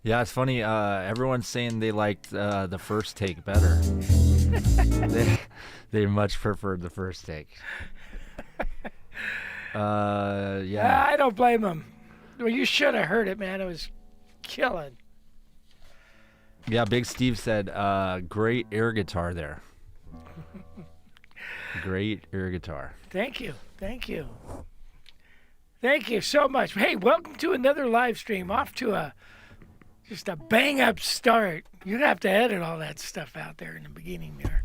Yeah, it's funny. Everyone's saying they liked the first take better. they much preferred the first take. Yeah. I don't blame them. Well, you should have heard it, man. It was killing. Yeah, Big Steve said, great air guitar there. Great air guitar. Thank you. Thank you. Thank you so much. Hey, welcome to another live stream. Off to just a bang-up start. You'd have to edit all that stuff out there in the beginning there.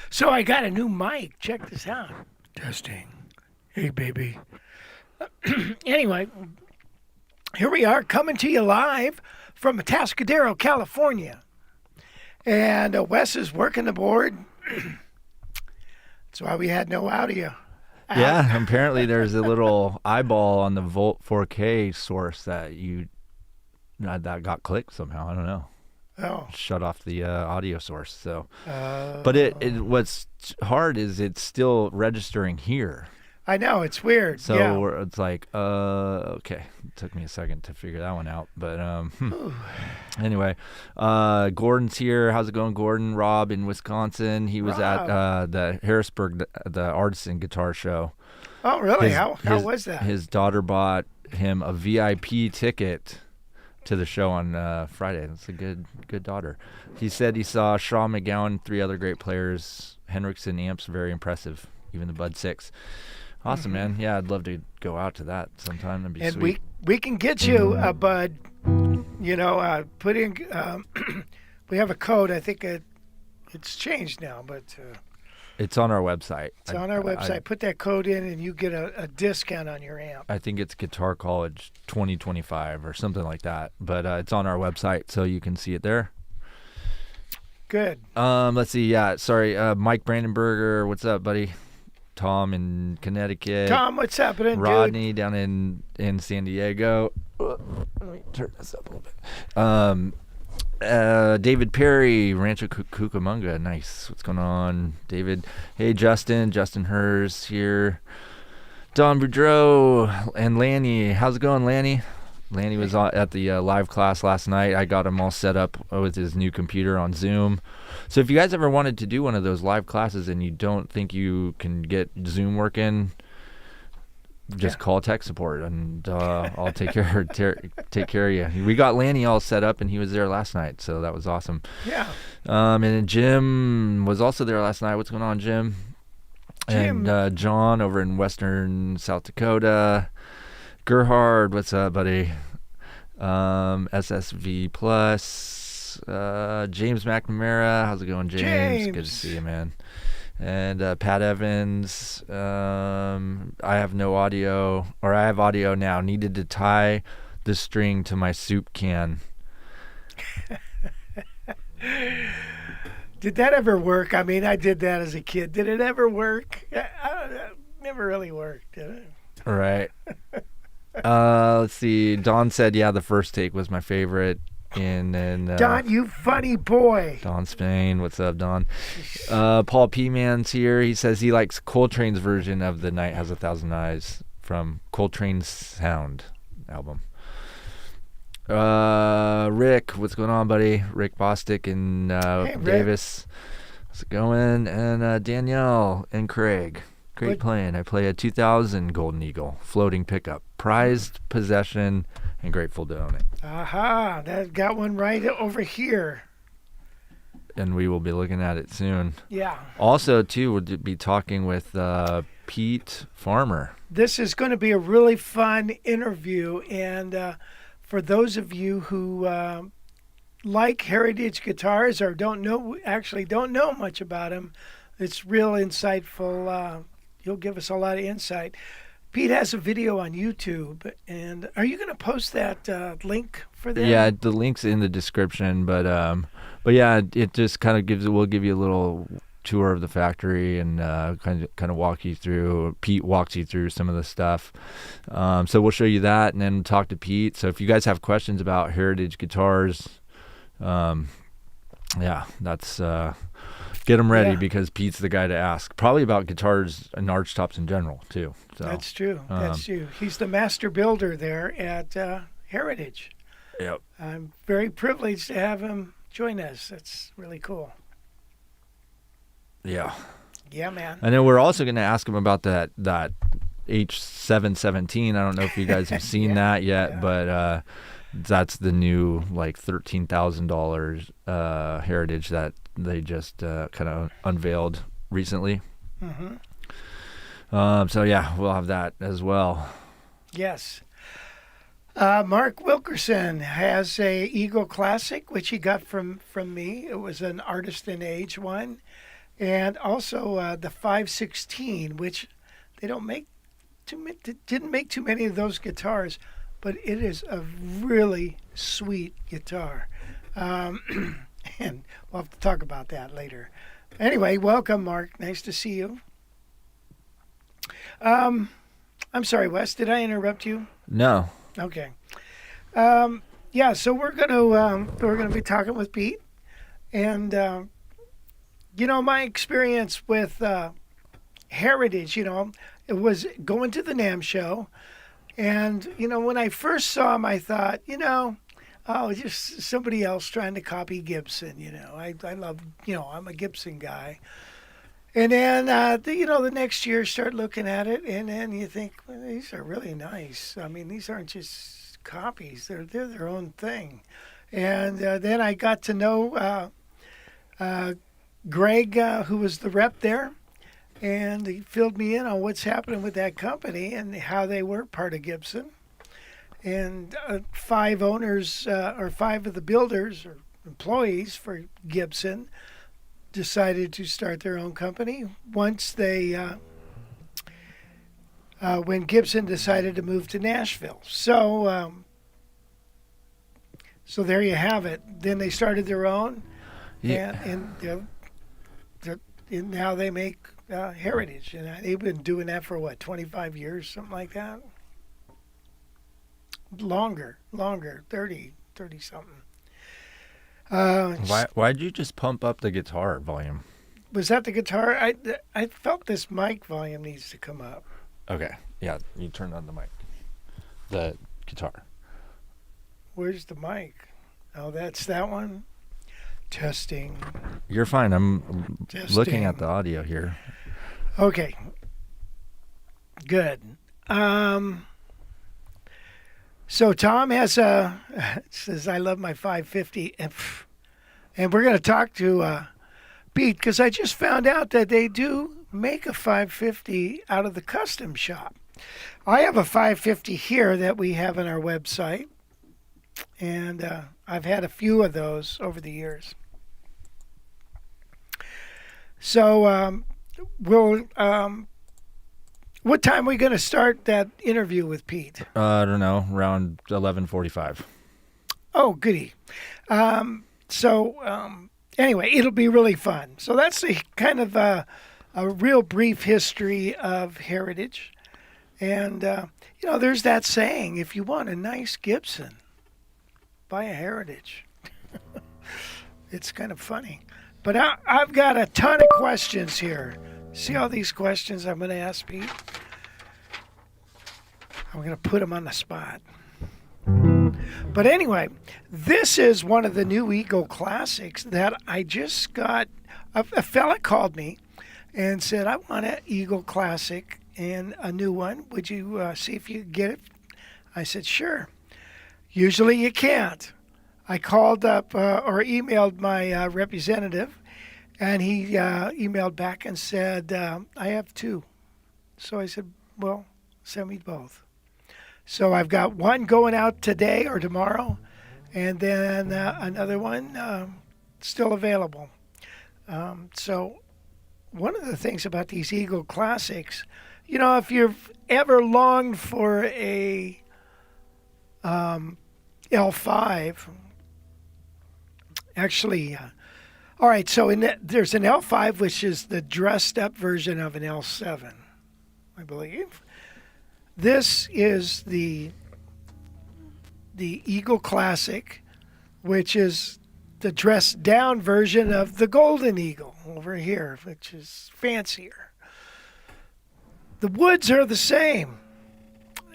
So I got a new mic. Check this out. Testing. Hey, baby. Anyway, here we are coming to you live from Atascadero, California. And Wes is working the board. That's why we had no audio. Yeah, apparently there's a little eyeball on the Volt 4K source that that got clicked somehow. I don't know. Oh. Shut off the audio source. So, but what's hard is it's still registering here. I know, it's weird. So yeah. It's like, okay. It took me a second to figure that one out. But anyway, Gordon's here. How's it going, Gordon? Rob in Wisconsin. He was at the Harrisburg, the Artisan Guitar Show. Oh, really? How was that? His daughter bought him a VIP ticket to the show on Friday. That's a good daughter. He said he saw Shaw McGowan, 3 other great players. Henriksen amps, very impressive. Even the Bud 6. Awesome, man. Yeah, I'd love to go out to that sometime. That'd be sweet. And we can get you a Bud. You know, put in. We have a code. I think it's changed now, but it's on our website. It's on our website. Put that code in, and you get a discount on your amp. I think it's Guitar College 2025 or something like that. But it's on our website, so you can see it there. Good. Let's see. Yeah, sorry. Mike Brandenberger, what's up, buddy? Tom in Connecticut. Tom, what's happening, Rodney dude? down in San Diego. Let me turn this up a little bit. David Perry, Rancho Cucamonga. Nice. What's going on, David? Hey, Justin Hers here. Don Boudreau and Lanny. How's it going, Lanny? Lanny was at the live class last night. I got him all set up with his new computer on Zoom. So if you guys ever wanted to do one of those live classes and you don't think you can get Zoom working, just call tech support and I'll take care of you. We got Lanny all set up and he was there last night, so that was awesome. Yeah. And then Jim was also there last night. What's going on, Jim? And John over in western South Dakota. Gerhard, what's up, buddy? SSV Plus. James McNamara, how's it going, James? Good to see you, man. And Pat Evans, I have no audio, or I have audio now. Needed to tie the string to my soup can. Did that ever work? I mean, I did that as a kid. Did it ever work? Never really worked, did it? Right. Let's see. Don said, yeah, the first take was my favorite. And Don, you funny boy. Don Spain, what's up, Don? Paul P. Man's here. He says he likes Coltrane's version of "The Night Has 1,000 Eyes" from Coltrane's Sound album. Rick, what's going on, buddy? Rick Bostic and Hey, Rick. Davis. How's it going? And Danielle and Craig. Great What- playing. I play a 2000 Golden Eagle floating pickup, prized possession, and grateful to own it. Aha, that got one right over here. And we will be looking at it soon. Yeah. Also, too, we'll be talking with Pete Farmer. This is going to be a really fun interview. And for those of you who like heritage guitars or don't know much about them, it's real insightful. You'll give us a lot of insight. Pete has a video on YouTube, and are you going to post that link for that? Yeah, the link's in the description, but yeah, it just kind of we'll give you a little tour of the factory and kind of walk you through. Pete walks you through some of the stuff, so we'll show you that and then talk to Pete. So if you guys have questions about heritage guitars, yeah, that's get them ready because Pete's the guy to ask. Probably about guitars and Archtops in general too. So That's true. That's true. He's the master builder there at Heritage. Yep. I'm very privileged to have him join us. That's really cool. Yeah. Yeah, man. And then we're also going to ask him about that H717. I don't know if you guys have seen that yet, but that's the new like $13,000 Heritage that they just kind of unveiled recently. Mm-hmm. So yeah, we'll have that as well. Yes. Mark Wilkerson has a Eagle Classic, which he got from me. It was an Artist in Age one. And also the 516, which they didn't make too many of those guitars, but it is a really sweet guitar. And we'll have to talk about that later. Anyway, welcome, Mark. Nice to see you. I'm sorry, Wes. Did I interrupt you? No. Okay. Yeah. So we're gonna be talking with Pete, and my experience with Heritage. It was going to the NAMM show, and when I first saw him, I thought, just somebody else trying to copy Gibson. I love, I'm a Gibson guy. And then, the next year, start looking at it, and then you think, well, these are really nice. I mean, these aren't just copies; they're their own thing. And then I got to know Greg, who was the rep there, and he filled me in on what's happening with that company and how they were part of Gibson. And 5 owners, or 5 of the builders or employees for Gibson, decided to start their own company once they when Gibson decided to move to Nashville. So there you have it. Then they started their own, and now they make Heritage, and they've been doing that for 25 years, something like that. Longer, 30 something. Why'd you just pump up the guitar volume? Was that the guitar? I felt this mic volume needs to come up. Okay. Yeah, you turned on the mic. The guitar. Where's the mic? Oh, that's that one. Testing. You're fine. I'm looking at Testing. the audio here. Okay. Good. So Tom says, I love my 550. And we're going to talk to Pete, because I just found out that they do make a 550 out of the custom shop. I have a 550 here that we have on our website. And I've had a few of those over the years. So we'll. What time are we going to start that interview with Pete? I don't know, around 11:45. Oh, goody. Anyway, it'll be really fun. So that's the kind of a real brief history of Heritage. And, there's that saying, if you want a nice Gibson, buy a Heritage. It's kind of funny. But I've got a ton of questions here. See all these questions I'm going to ask Pete? I'm going to put him on the spot. But anyway, this is one of the new Eagle Classics that I just got. A fella called me and said, I want an Eagle Classic and a new one. Would you see if you could get it? I said, sure. Usually you can't. I called up or emailed my representative, and he emailed back and said, I have two. So I said, well, send me both. So I've got one going out today or tomorrow, and then another one still available. So one of the things about these Eagle Classics, if you've ever longed for a L5, actually, all right, so there's an L5, which is the dressed-up version of an L7, I believe. This is the Eagle Classic, which is the dressed-down version of the Golden Eagle over here, which is fancier. The woods are the same.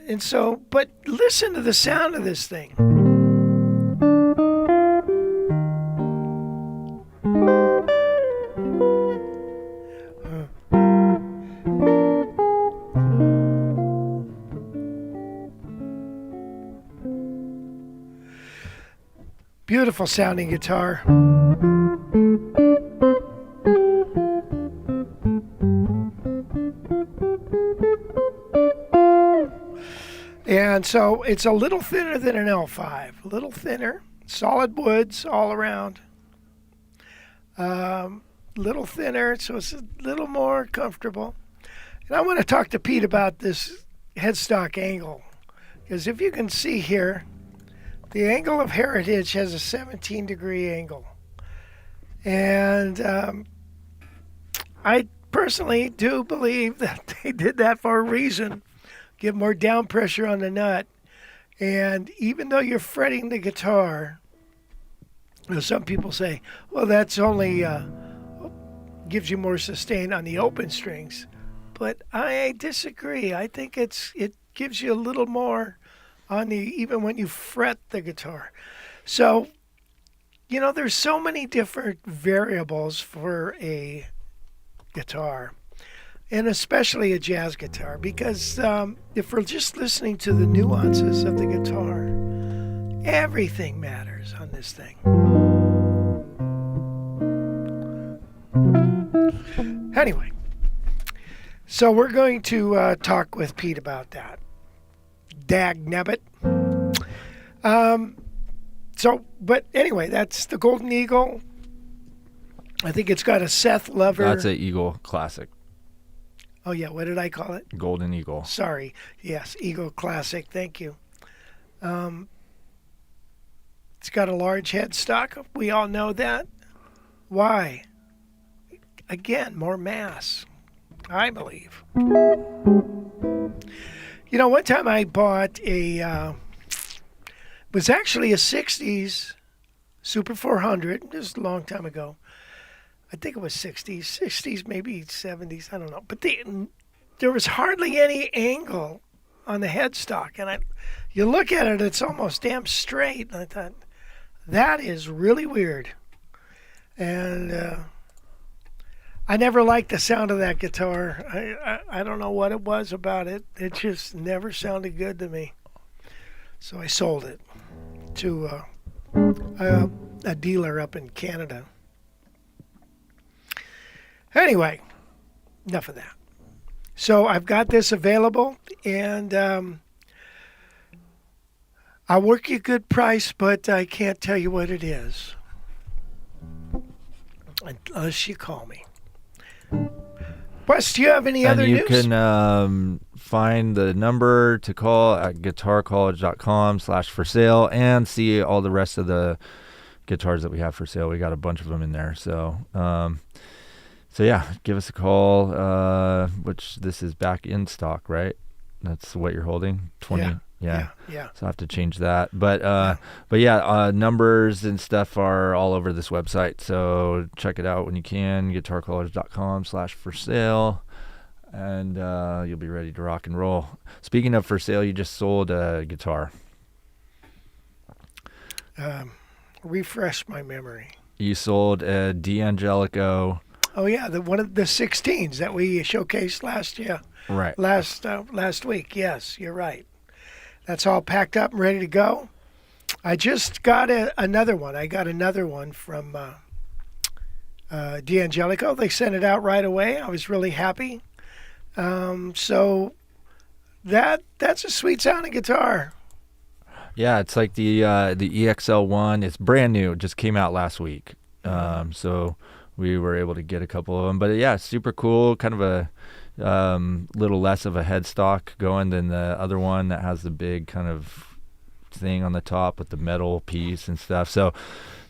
And so, but listen to the sound of this thing. Beautiful sounding guitar. And so it's a little thinner than an L5, a little thinner, solid woods all around. Little thinner, so it's a little more comfortable. And I want to talk to Pete about this headstock angle, because if you can see here, the angle of Heritage has a 17-degree angle. And I personally do believe that they did that for a reason. Give more down pressure on the nut. And even though you're fretting the guitar, some people say, well, that's only gives you more sustain on the open strings. But I disagree. I think it gives you a little more on even when you fret the guitar. So, there's so many different variables for a guitar, and especially a jazz guitar, because if we're just listening to the nuances of the guitar, everything matters on this thing. Anyway, so we're going to talk with Pete about that. Dagnabbit. But anyway, that's the Golden Eagle. I think it's got a Seth Lover. That's an Eagle Classic. Oh, yeah. What did I call it? Golden Eagle. Sorry. Yes, Eagle Classic. Thank you. It's got a large headstock. We all know that. Why? Again, more mass, I believe. One time I bought was actually a 60s Super 400. This was a long time ago. I think it was 60s, maybe 70s, I don't know. But there was hardly any angle on the headstock. And you look at it, it's almost damn straight. And I thought, that is really weird. And I never liked the sound of that guitar. I don't know what it was about it. It just never sounded good to me. So I sold it to a dealer up in Canada. Anyway, enough of that. So I've got this available, and I'll work you a good price, but I can't tell you what it is unless you call me. Wes, do you have any other And you news? can find the number to call at guitarcollege.com/for sale and see all the rest of the guitars that we have for sale. We got a bunch of them in there. So yeah, give us a call, which this is back in stock, right? That's what you're holding? 20? Yeah. So I have to change that. But yeah, numbers and stuff are all over this website. So check it out when you can, guitarcollege.com/for sale. And you'll be ready to rock and roll. Speaking of for sale, you just sold a guitar. Refresh my memory. You sold a D'Angelico. Oh yeah, one of the 16s that we showcased last week. Yes, you're right. That's all packed up and ready to go. I just got another one. I got another one from D'Angelico. They sent it out right away. I was really happy. So that's a sweet sounding guitar. Yeah, it's like the EXL1. It's brand new. It just came out last week. So we were able to get a couple of them. But yeah, super cool. Kind of a little less of a headstock going than the other one that has the big kind of thing on the top with the metal piece and stuff. So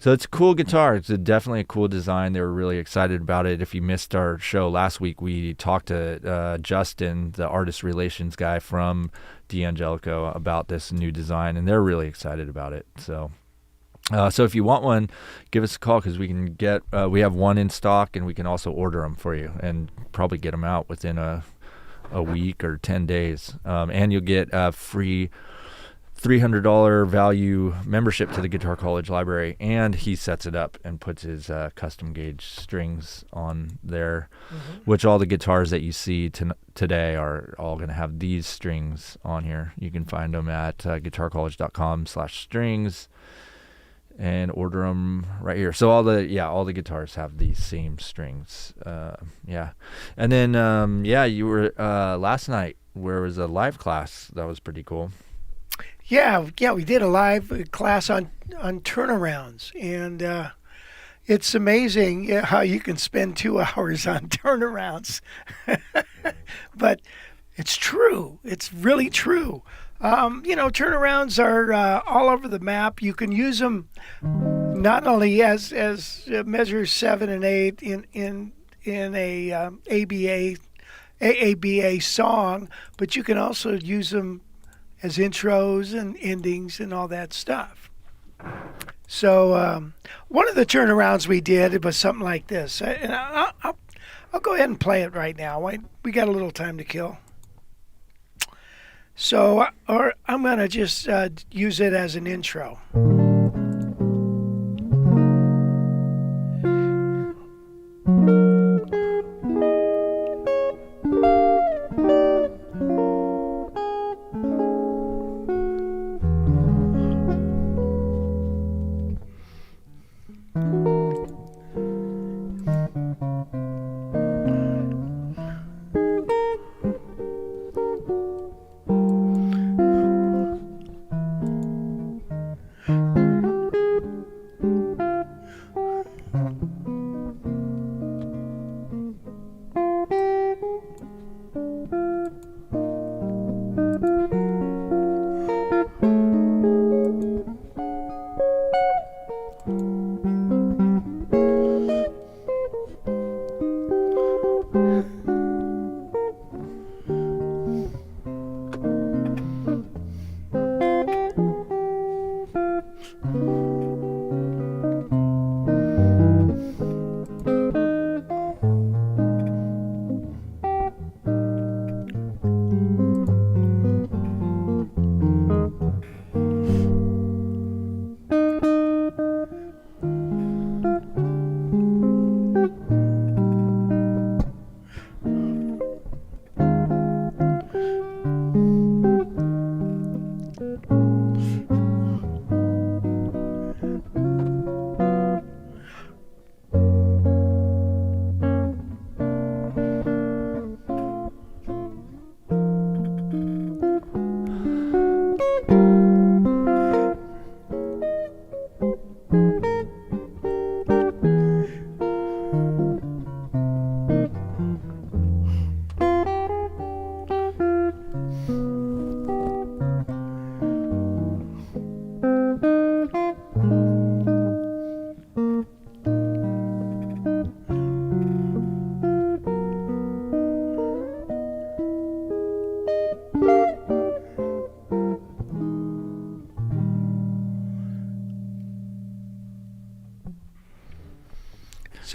it's a cool guitar. It's definitely a cool design. They were really excited about it. If you missed our show last week, we talked to Justin, the artist relations guy from D'Angelico, about this new design, and they're really excited about it. So if you want one, give us a call because we can get. We have one in stock, and we can also order them for you, and probably get them out within a week or 10 days. And you'll get a free $300 value membership to the Guitar College library, and he sets it up and puts his custom gauge strings on there, which all the guitars that you see today are all going to have these strings on here. You can find them at guitarcollege.com/strings and order them right here. So all the guitars have these same strings. And then you were last night where was a live class that was pretty cool. Yeah, we did a live class on turnarounds, and it's amazing how you can spend 2 hours on turnarounds. But it's true. It's really true. Turnarounds are all over the map. You can use them not only as measures 7 and 8 in a AABA song, but you can also use them as intros and endings and all that stuff. So one of the turnarounds we did, it was something like this. And I'll go ahead and play it right now. We got a little time to kill. So I'm going to just use it as an intro.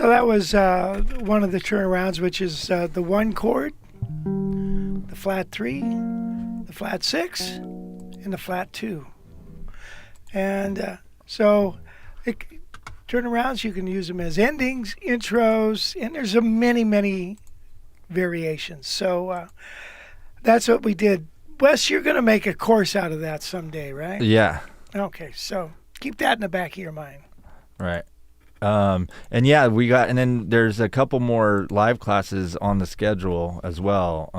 So that was one of the turnarounds, which is the 1 chord, the flat 3, the flat 6, and the flat 2. And turnarounds, you can use them as endings, intros, and there's many variations. So that's what we did. Wes, you're going to make a course out of that someday, right? Yeah. Okay, so keep that in the back of your mind. Right. And then there's a couple more live classes on the schedule as well.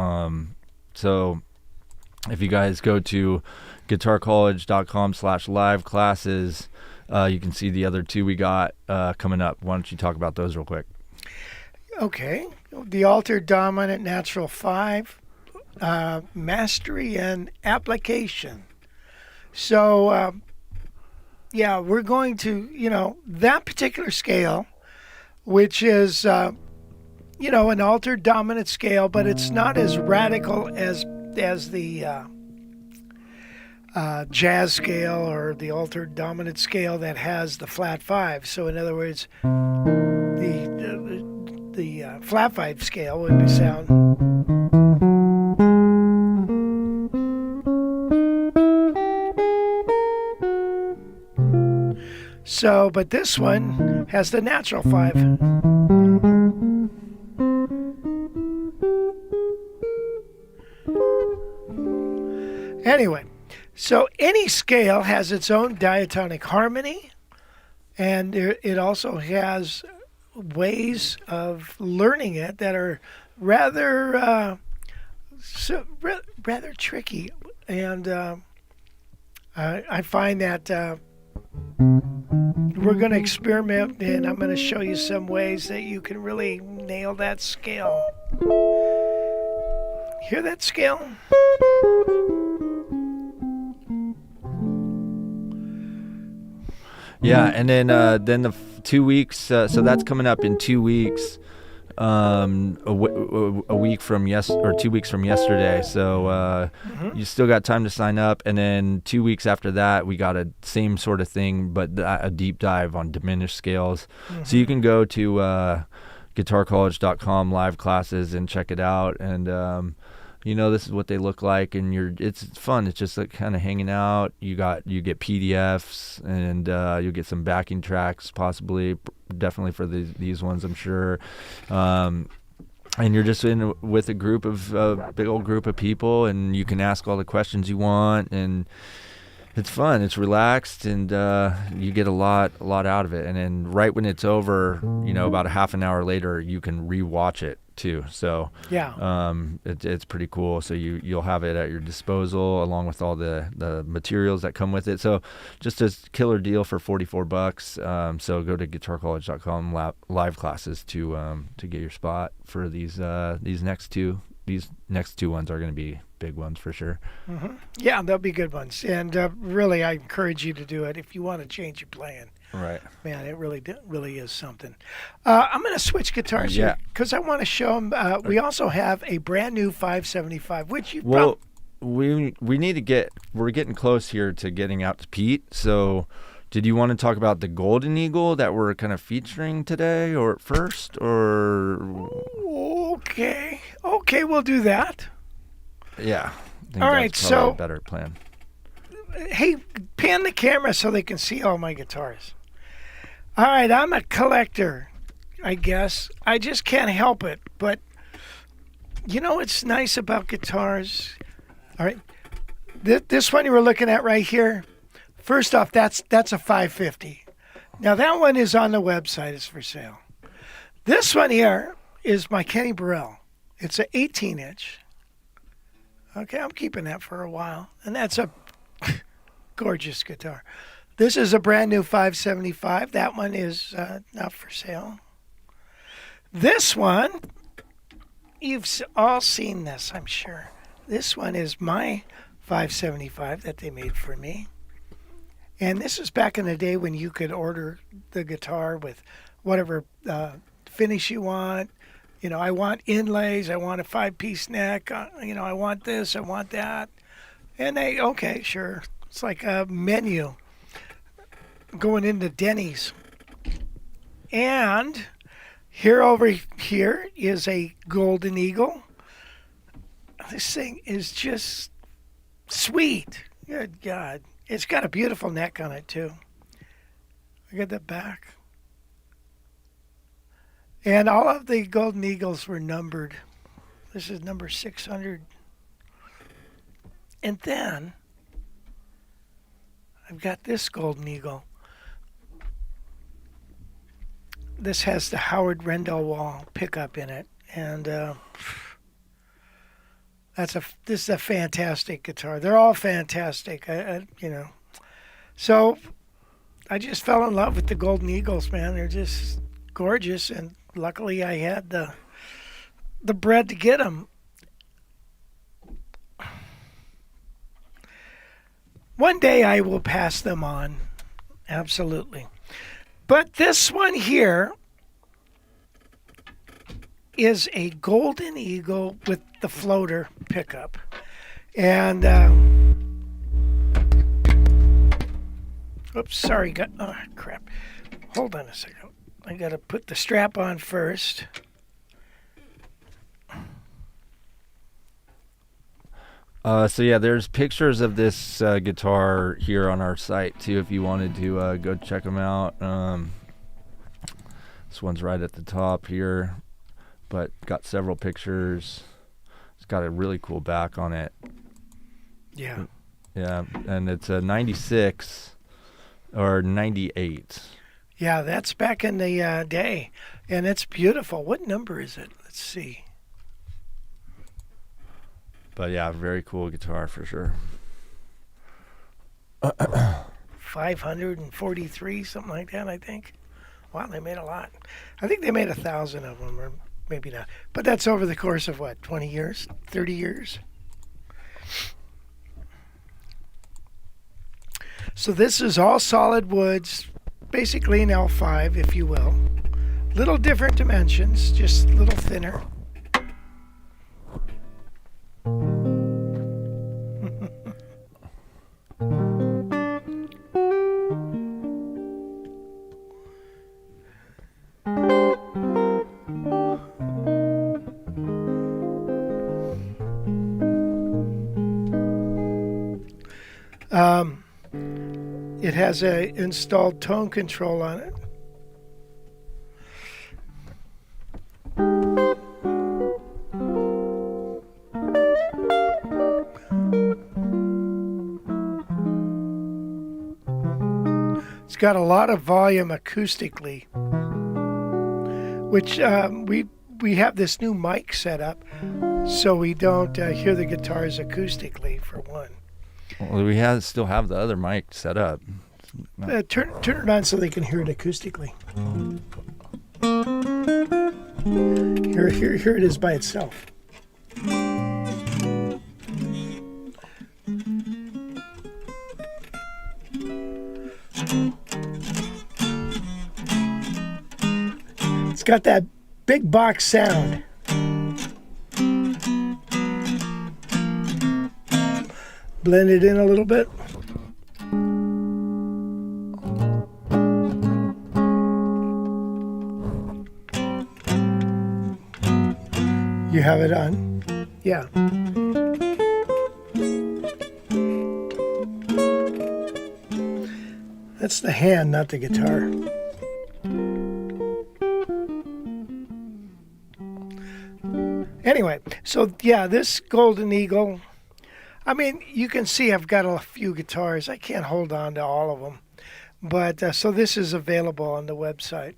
So if you guys go to guitarcollege.com/live classes, you can see the other 2 we got coming up. Why don't you talk about those real quick? Okay. The Altered Dominant Natural 5, Mastery and Application. So, we're going to, that particular scale, which is, an altered dominant scale, but it's not as radical as the jazz scale or the altered dominant scale that has the flat 5. So, in other words, the flat 5 scale would be sound. So, but this one has the natural 5. Anyway, so any scale has its own diatonic harmony, and it also has ways of learning it that are rather tricky. And I find that we're going to experiment, and I'm going to show you some ways that you can really nail that scale. Hear that scale? Yeah, and then the 2 weeks. So that's coming up in 2 weeks. A week from 2 weeks from yesterday. So you still got time to sign up, and then 2 weeks after that, we got a same sort of thing, but a deep dive on diminished scales. So you can go to guitarcollege.com live classes and check it out, and this is what they look like, and it's fun. It's just like kind of hanging out. You get PDFs, and you'll get some backing tracks, possibly, definitely for these ones, I'm sure. And you're just with a group of big old group of people, and you can ask all the questions you want, and it's fun. It's relaxed, and you get a lot out of it. And then right when it's over, about a half an hour later, you can rewatch it too. So it's pretty cool. So you'll have it at your disposal along with all the materials that come with it. So just a killer deal for $44. So go to guitarcollege.com live classes to get your spot for these next two. These next 2 ones are going to be big ones for sure. Yeah, they'll be good ones. And really, I encourage you to do it if you want to change your plan. Right. Man, it really is something. I'm going to switch guitars here because I want to show them. We also have a brand new 575, which you we need to get. We're getting close here to getting out to Pete. So, did you want to talk about the Golden Eagle that we're kind of featuring today, or first, or? Okay, we'll do that. Yeah. I think all right, that's so a better plan. Hey, pan the camera so they can see all my guitars. All right, I'm a collector, I guess. I just can't help it. But what's nice about guitars? All right, this one you were looking at right here. First off, that's a 550. Now that one is on the website. It's for sale. This one here is my Kenny Burrell. It's an 18-inch. Okay, I'm keeping that for a while. And that's a gorgeous guitar. This is a brand new 575. That one is not for sale. This one, you've all seen this, I'm sure. This one is my 575 that they made for me. And this is back in the day when you could order the guitar with whatever finish you want. I want inlays. I want a 5-piece neck. I want this. I want that. And okay, sure. It's like a menu going into Denny's. And Here over here is a golden eagle. This thing is just sweet. Good God. It's got a beautiful neck on it, too. Look at the back. And all of the golden eagles were numbered. This is number 600. And then I've got this golden eagle. This has the Howard Rendell-Wall pickup in it. And this is a fantastic guitar. They're all fantastic, So I just fell in love with the Golden Eagles, man. They're just gorgeous, and luckily I had the bread to get them. One day I will pass them on, absolutely. But this one here is a Golden Eagle with the floater pickup. And, oops, sorry, oh, crap. Hold on a second. I got to put the strap on first. So yeah, there's pictures of this guitar here on our site too, if you wanted to go check them out. This one's right at the top here, but got several pictures. It's got a really cool back on it. Yeah. Yeah, and it's a 96 or 98. Yeah, that's back in the day, and it's beautiful. What number is it? Let's see. But yeah, very cool guitar for sure. 543, something like that, I think. Wow, they made a lot. I think they made 1,000 of them, or maybe not. But that's over the course of what, 20 years, 30 years? So this is all solid woods, basically an L5, if you will. Little different dimensions, just a little thinner. It has a installed tone control on it. It's got a lot of volume acoustically, which we have this new mic set up so we don't hear the guitars acoustically, for one. Well, we still have the other mic set up. Turn it on so they can hear it acoustically. Here it is by itself. It's got that big box sound. Blend it in a little bit. You have it on? Yeah. That's the hand, not the guitar. Anyway, so yeah, this Golden Eagle, I mean, you can see I've got a few guitars. I can't hold on to all of them. But so this is available on the website.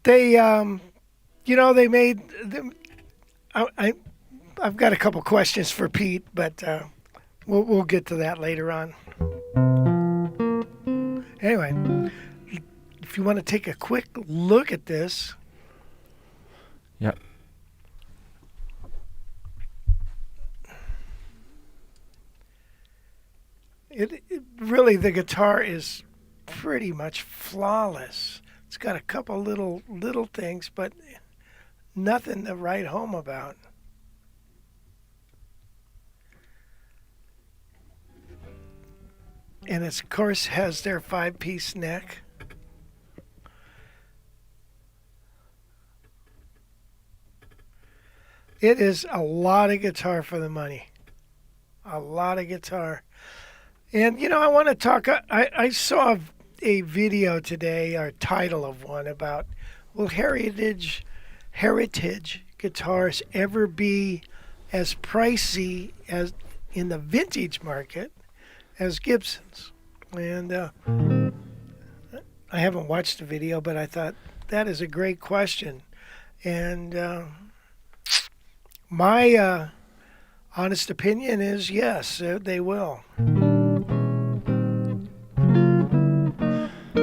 They, they made them. I've got a couple questions for Pete, but we'll get to that later on. Anyway, if you want to take a quick look at this. Yep. It really, the guitar is pretty much flawless. It's got a couple little things, but nothing to write home about. And it, of course, has their 5-piece neck. It is a lot of guitar for the money. A lot of guitar. And, you know, I want to talk. I saw a video today, or title of one, about will heritage guitars ever be as pricey as in the vintage market as Gibsons? And I haven't watched the video, but I thought that is a great question. And my honest opinion is yes, they will.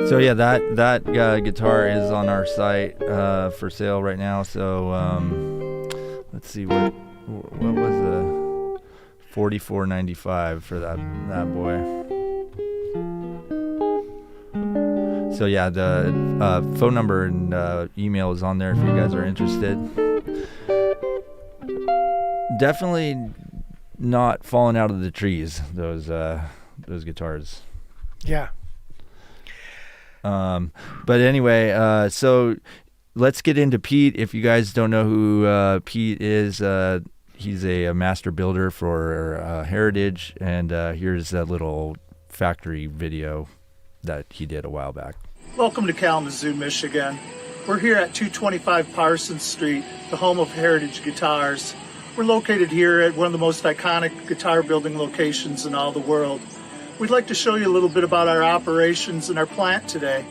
So yeah, that guitar is on our site for sale right now. So let's see, what was the $44.95 for that boy. So yeah, the phone number and email is on there if you guys are interested. Definitely not falling out of the trees, those guitars. Yeah. But anyway, so let's get into Pete. If you guys don't know who Pete is, he's a master builder for Heritage, and here's a little factory video that he did a while back. Welcome to Kalamazoo, Michigan. We're here at 225 Parsons Street, the home of Heritage Guitars. We're located here at one of the most iconic guitar building locations in all the world. We'd like to show you a little bit about our operations and our plant today.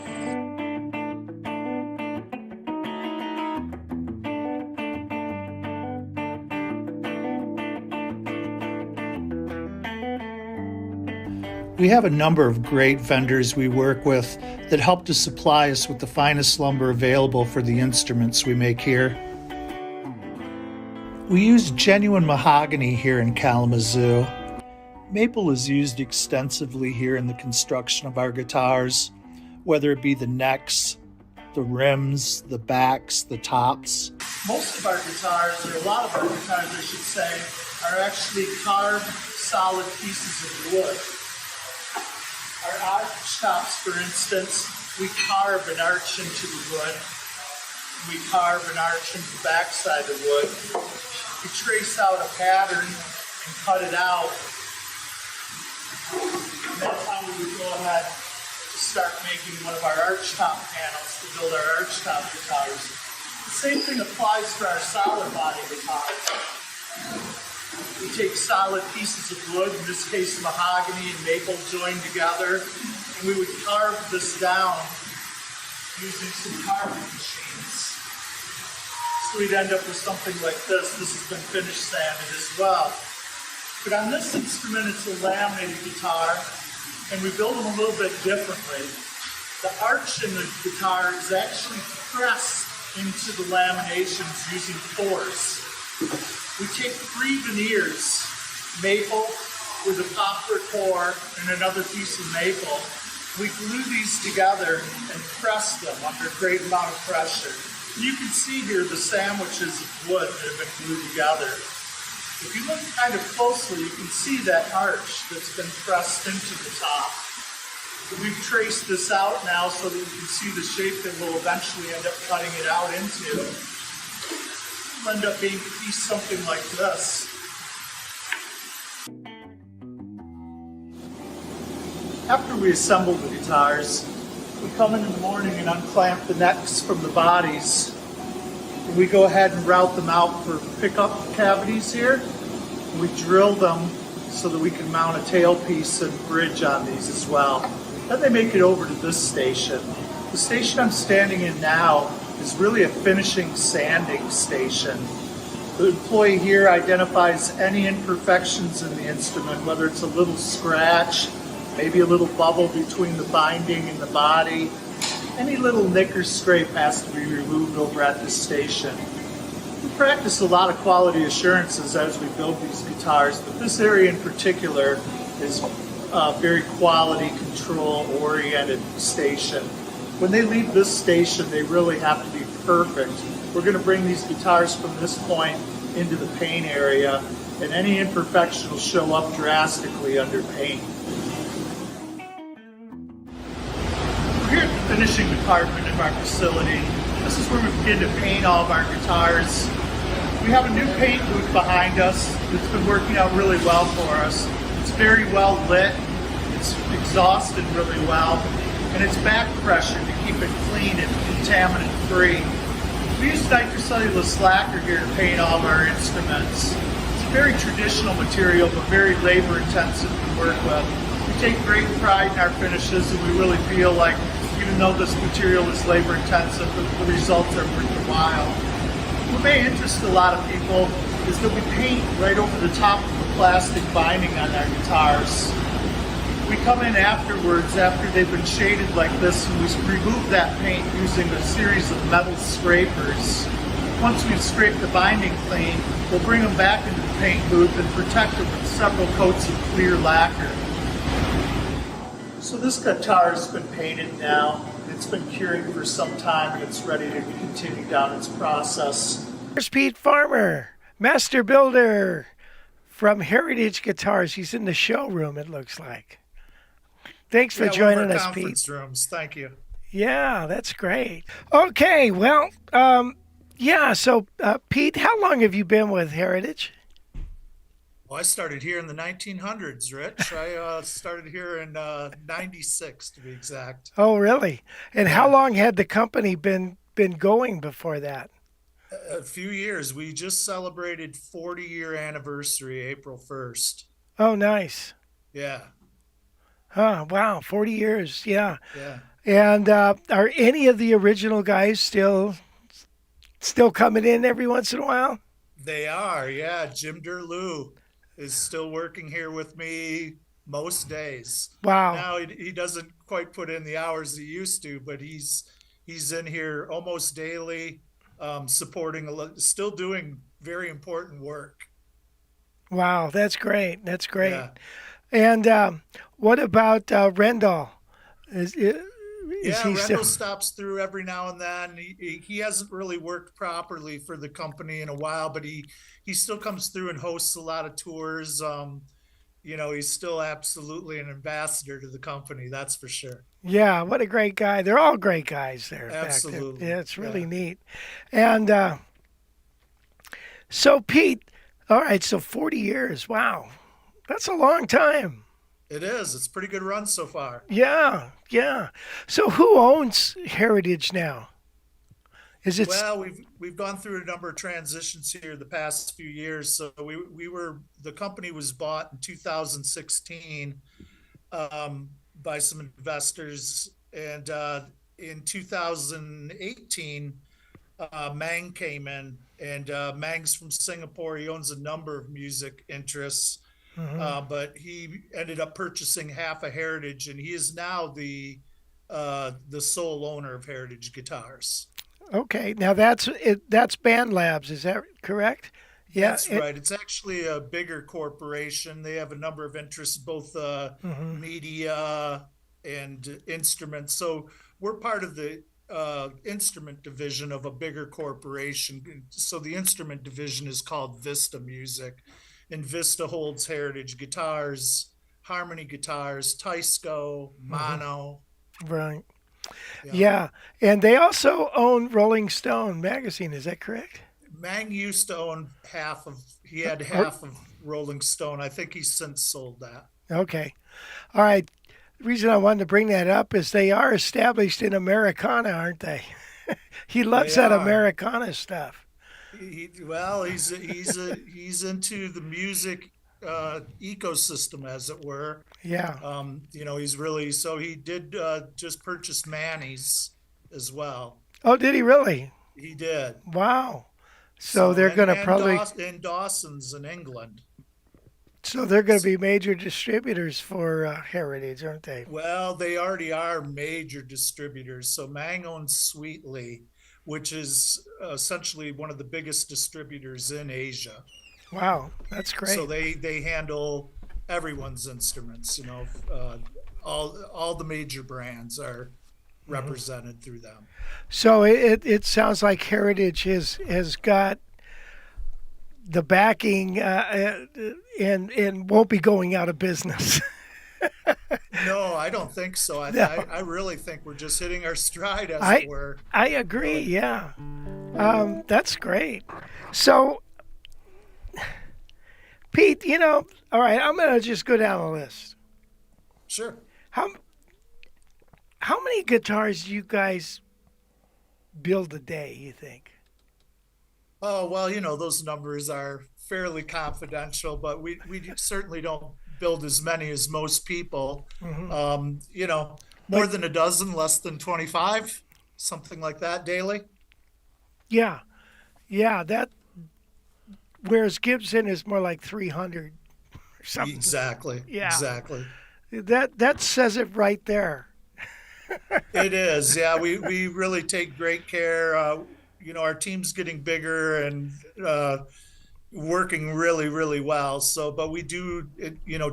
We have a number of great vendors we work with that help to supply us with the finest lumber available for the instruments we make here. We use genuine mahogany here in Kalamazoo. Maple is used extensively here in the construction of our guitars, whether it be the necks, the rims, the backs, the tops. Most of our guitars, or a lot of our guitars I should say, are actually carved solid pieces of wood. Our Archtops, for instance, we carve an arch into the wood. We carve an arch into the backside of the wood. We trace out a pattern and cut it out. And that's how we would go ahead to start making one of our Archtop panels to build our Archtop guitars. The same thing applies for our solid body guitars. We take solid pieces of wood, in this case mahogany and maple joined together, and we would carve this down using some carving machines. So we'd end up with something like this. This has been finish sanded as well. But on this instrument, it's a laminated guitar, and we build them a little bit differently. The arch in the guitar is actually pressed into the laminations using force. We take 3 veneers, maple with a poplar core and another piece of maple. We glue these together and press them under a great amount of pressure. And you can see here the sandwiches of wood that have been glued together. If you look kind of closely, you can see that arch that's been pressed into the top. We've traced this out now so that you can see the shape that we'll eventually end up cutting it out into. It'll end up being a piece something like this. After we assemble the guitars, we come in the morning and unclamp the necks from the bodies. And we go ahead and route them out for pickup cavities here. And we drill them so that we can mount a tailpiece and bridge on these as well. Then they make it over to this station. The station I'm standing in now is really a finishing sanding station. The employee here identifies any imperfections in the instrument, whether it's a little scratch, maybe a little bubble between the binding and the body. Any little nick or scrape has to be removed over at this station. We practice a lot of quality assurances as we build these guitars, but this area in particular is a very quality control oriented station. When they leave this station, they really have to be perfect. We're going to bring these guitars from this point into the paint area, and any imperfection will show up drastically under paint. We're here at the finishing department of our facility. This is where we begin to paint all of our guitars. We We have a new paint booth behind us that's been working out really well for us. It's very well lit, it's exhausted really well, and it's back pressured to keep it clean and contaminant free. We use nitrocellulose lacquer here to paint all of our instruments. It's a very traditional material, but very labor intensive to work with. We take great pride in our finishes, and we really feel like even though this material is labor intensive, the results are worthwhile. What may interest a lot of people is that we paint right over the top of the plastic binding on our guitars. We come in afterwards, after they've been shaded like this, and we remove that paint using a series of metal scrapers. Once we've scraped the binding clean, we'll bring them back into the paint booth and protect them with several coats of clear lacquer. So this guitar has been painted now. It's been curing for some time, and it's ready to continue down its process. Here's Pete Farmer, master builder from Heritage Guitars. He's in the showroom, it looks like. Thanks for joining us, Pete. Conference rooms. Thank you. Yeah, that's great. Okay, well, so Pete, how long have you been with Heritage? Well, I started here in the 1900s, Rich. I started here in 96, to be exact. Oh, really? And how long had the company been going before that? A few years. We just celebrated 40-year anniversary, April 1st. Oh, nice. Yeah. Huh, wow, 40 years, yeah. Yeah. And are any of the original guys still coming in every once in a while? They are, yeah. Jim Derlew is still working here with me most days. Wow. Now he doesn't quite put in the hours he used to, but he's in here almost daily, still doing very important work. Wow, that's great. That's great. Yeah. And what about Rendell? Is he Rendell stops through every now and then. He hasn't really worked properly for the company in a while, but he still comes through and hosts a lot of tours. He's still absolutely an ambassador to the company, that's for sure. Yeah, what a great guy. They're all great guys there. Absolutely. Yeah, it's really neat. And so, Pete, all right, so 40 years. Wow. That's a long time. It is. It's a pretty good run so far. Yeah, yeah. So who owns Heritage now? Is it? Well, we've gone through a number of transitions here the past few years. So the company was bought in 2016 by some investors, and in 2018, Mang came in, and Mang's from Singapore. He owns a number of music interests. But he ended up purchasing half of Heritage, and he is now the sole owner of Heritage Guitars. Okay, now that's Band Labs, is that correct? Yeah, that's right. It's actually a bigger corporation. They have a number of interests, both media and instruments. So we're part of the instrument division of a bigger corporation. So the instrument division is called Vista Music. And Vista holds Heritage Guitars, Harmony Guitars, Teisco, Mono. Right. Yeah. And they also own Rolling Stone magazine. Is that correct? Mang used to own half of Rolling Stone. I think he's since sold that. Okay. All right. The reason I wanted to bring that up is they are established in Americana, aren't they? He loves that Americana stuff. He's into the music ecosystem, as it were. Yeah. He did just purchase Manny's as well. Oh, did he really? He did. Wow. So they're going to probably in Dawson's in England. So they're going to be major distributors for Heritage, aren't they? Well, they already are major distributors. So Mang owns Sweetly, which is essentially one of the biggest distributors in Asia. Wow, that's great. So they handle everyone's instruments. All the major brands are represented through them. So it sounds like Heritage has got the backing and won't be going out of business. No, I don't think so. I really think we're just hitting our stride, as it were. I agree. Yeah, that's great. So Pete, all right, I'm going to just go down the list. Sure. How how many guitars do you guys build a day, you think? Oh, well, those numbers are fairly confidential, but we certainly don't build as many as most people. Hmm. More But than a dozen, less than 25, something like that daily. yeah, yeah, that whereas Gibson is more like 300 or something. Exactly. Yeah. Exactly. That says it right there. It is. Yeah, we really take great care. Our team's getting bigger and working really, really well. So, but we do,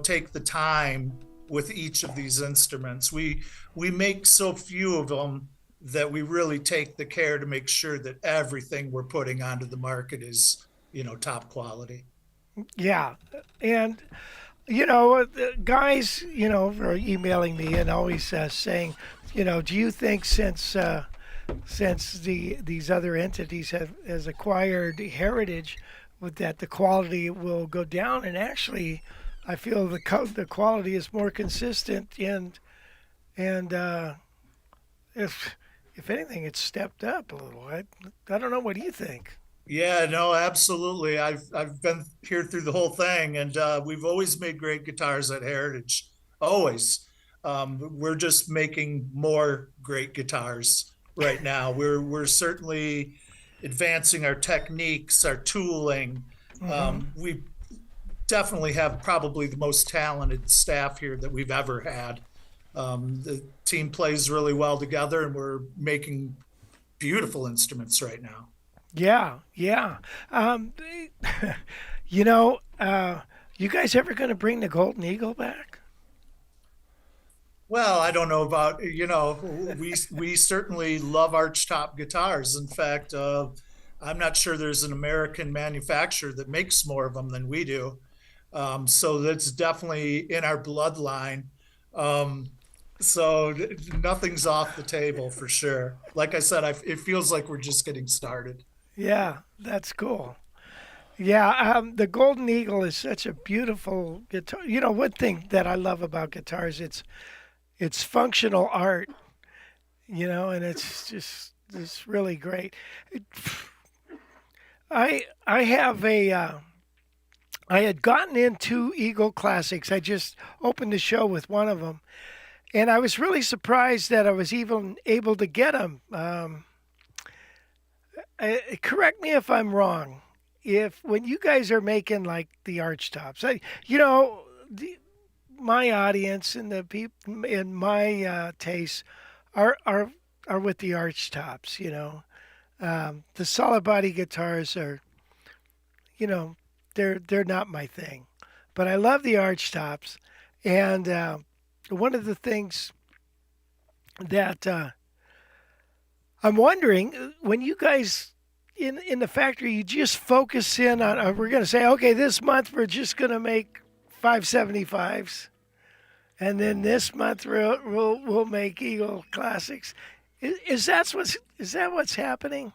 take the time with each of these instruments. We make so few of them that we really take the care to make sure that everything we're putting onto the market is, top quality. Yeah. And the guys, are emailing me and always saying, do you think since these other entities have has acquired heritage, with that the quality will go down? And actually, I feel the quality is more consistent, and if anything, it's stepped up a little. I don't know. What do you think? Yeah, no, absolutely. I've been here through the whole thing, and we've always made great guitars at Heritage. Always. We're just making more great guitars right now. We're certainly advancing our techniques, our tooling. Hmm. We definitely have probably the most talented staff here that we've ever had. The team plays really well together, and we're making beautiful instruments right now. Yeah, yeah. Um, you know, uh, you guys ever going to bring the Golden Eagle back? Well, I don't know about, we certainly love Archtop guitars. In fact, I'm not sure there's an American manufacturer that makes more of them than we do. So that's definitely in our bloodline. Um, so nothing's off the table for sure. Like I said, it feels like we're just getting started. Yeah, that's cool. Yeah, the Golden Eagle is such a beautiful guitar. One thing that I love about guitars, it's functional art. And it's really great. It, I have I had gotten into Eagle Classics. I just opened the show with one of them, and I was really surprised that I was even able to get them. Correct me if I'm wrong. If when you guys are making like the Archtops, my audience and the people in my taste are with the Archtops. The solid body guitars are, you know, they're not my thing, but I love the Archtops, and one of the things that I'm wondering, when you guys in the factory, you just focus in on. We're going to say, okay, this month we're just going to make 575s, and then this month we'll make Eagle Classics. Is that what's happening?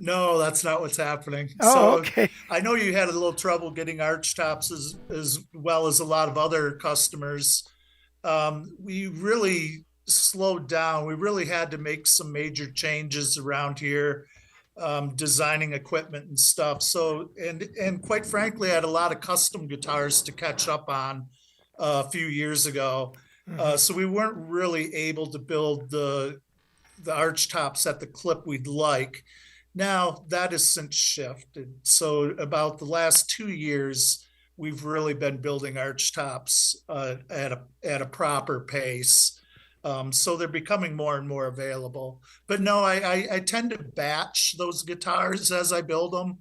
No, that's not what's happening. Oh, So okay. I know you had a little trouble getting Archtops as well as a lot of other customers. We really slowed down. We really had to make some major changes around here, designing equipment and stuff. So, and quite frankly, I had a lot of custom guitars to catch up on a few years ago. Hmm. So we weren't really able to build the arch tops at the clip we'd like. Now that has since shifted. So about the last 2 years, we've really been building arch tops at a proper pace. So they're becoming more and more available. But no, I tend to batch those guitars as I build them.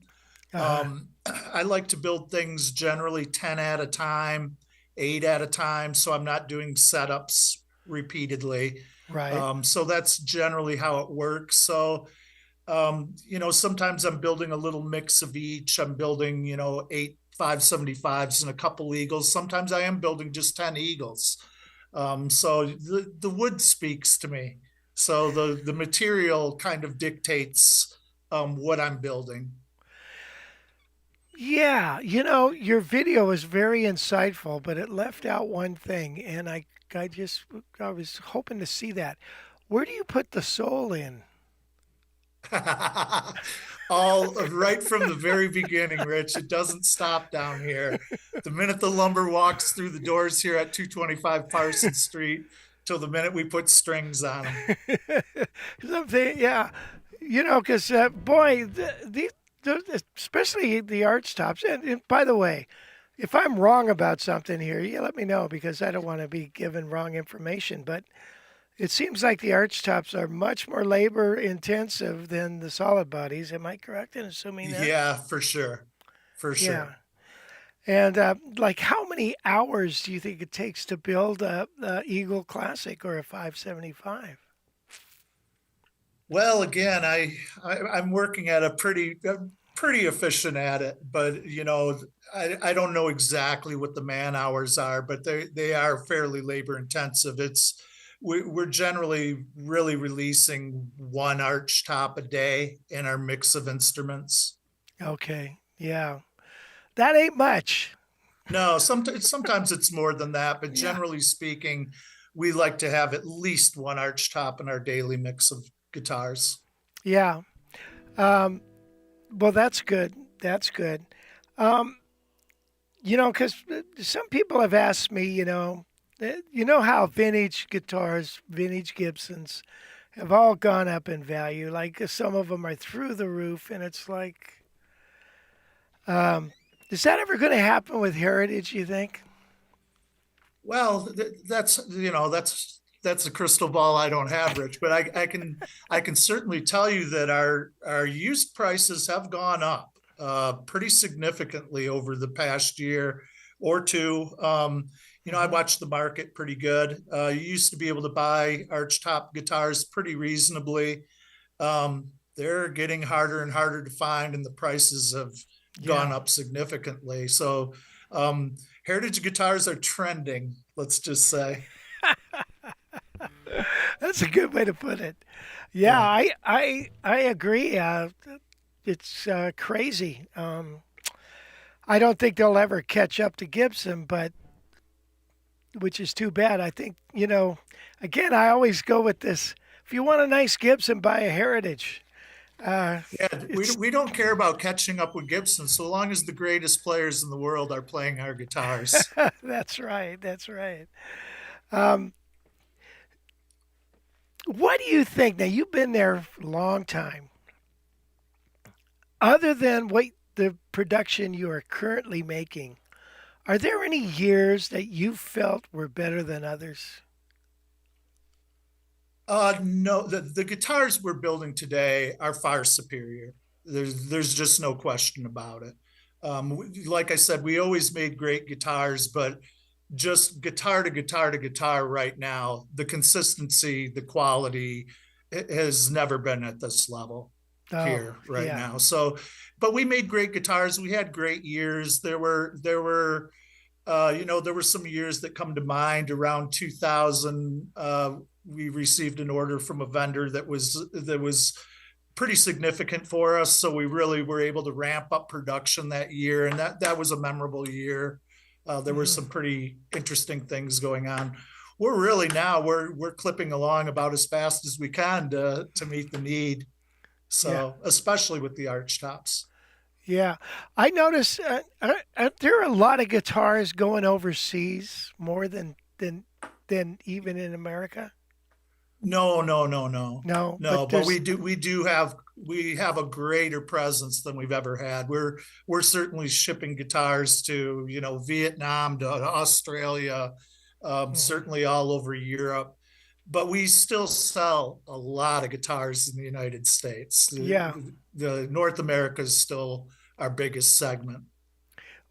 Uh, Um, I like to build things generally 10 at a time, 8 at a time, so I'm not doing setups repeatedly. right. So that's generally how it works. So, sometimes I'm building a little mix of each. I'm building, 8 575s and a couple eagles. Sometimes I am building just 10 eagles. So the wood speaks to me. So the material kind of dictates what I'm building. Yeah, your video was very insightful, but it left out one thing, and I was hoping to see that. Where do you put the soul in? All right from the very beginning, Rich. It doesn't stop down here. The minute the lumber walks through the doors here at 225 Parsons Street, till the minute we put strings on them. Something, yeah, because boy, especially the Archtops. And by the way, if I'm wrong about something here, you let me know because I don't want to be given wrong information. But it seems like the Archtops are much more labor intensive than the solid bodies. Am I correct in assuming that? Yeah, for sure. For Yeah. sure. And like, how many hours do you think it takes to build a Eagle Classic or a 575? Well, again, I'm working at a pretty efficient at it, but I don't know exactly what the man hours are, but they are fairly labor intensive. We're generally really releasing one arch top a day in our mix of instruments. Okay. Yeah. That ain't much. No, sometimes it's more than that, but Yeah. generally speaking, we like to have at least one arch top in our daily mix of guitars. Yeah. Um, well, that's good. That's good. Um, because some people have asked me, you know how vintage guitars, vintage Gibsons, have all gone up in value. Like some of them are through the roof, and it's like, um, is that ever going to happen with Heritage? You think? Well, that's a crystal ball I don't have, Rich. But I can certainly tell you that our used prices have gone up pretty significantly over the past year or two. I Hmm. watched the market pretty good. You used to be able to buy Archtop guitars pretty reasonably. They're getting harder and harder to find, and the prices have gone Yeah, up significantly. So heritage guitars are trending, let's just say. that's a good way to put it. Yeah, Yeah. I agree. It's crazy. I don't think they'll ever catch up to Gibson, but which is too bad. I think, again, I always go with this. If you want a nice Gibson, buy a Heritage. Yeah, we, It's we don't care about catching up with Gibson so long as the greatest players in the world are playing our guitars. That's right. That's right. Um, what do you think? Now you've been there a long time. Other than what the production you are currently making, are there any years that you felt were better than others? No, the guitars we're building today are far superior. There's just no question about it. Like I said, we always made great guitars, but just guitar to guitar to guitar right now, the consistency, the quality has never been at this level Oh, here right yeah. now. So, but we made great guitars. We had great years. There were some years that come to mind around 2000. We received an order from a vendor that was pretty significant for us. So we really were able to ramp up production that year, and that was a memorable year. There were Hmm. some pretty interesting things going on. We're clipping along about as fast as we can to meet the need. Yeah. So especially with the arch tops. Yeah. I notice there are a lot of guitars going overseas more than even in America. No, no, no, no, No, but no. But there's we have a greater presence than we've ever had. We're certainly shipping guitars to Vietnam, to Australia, mhm. certainly all over Europe. But we still sell a lot of guitars in the United States. Yeah. The North America is still our biggest segment.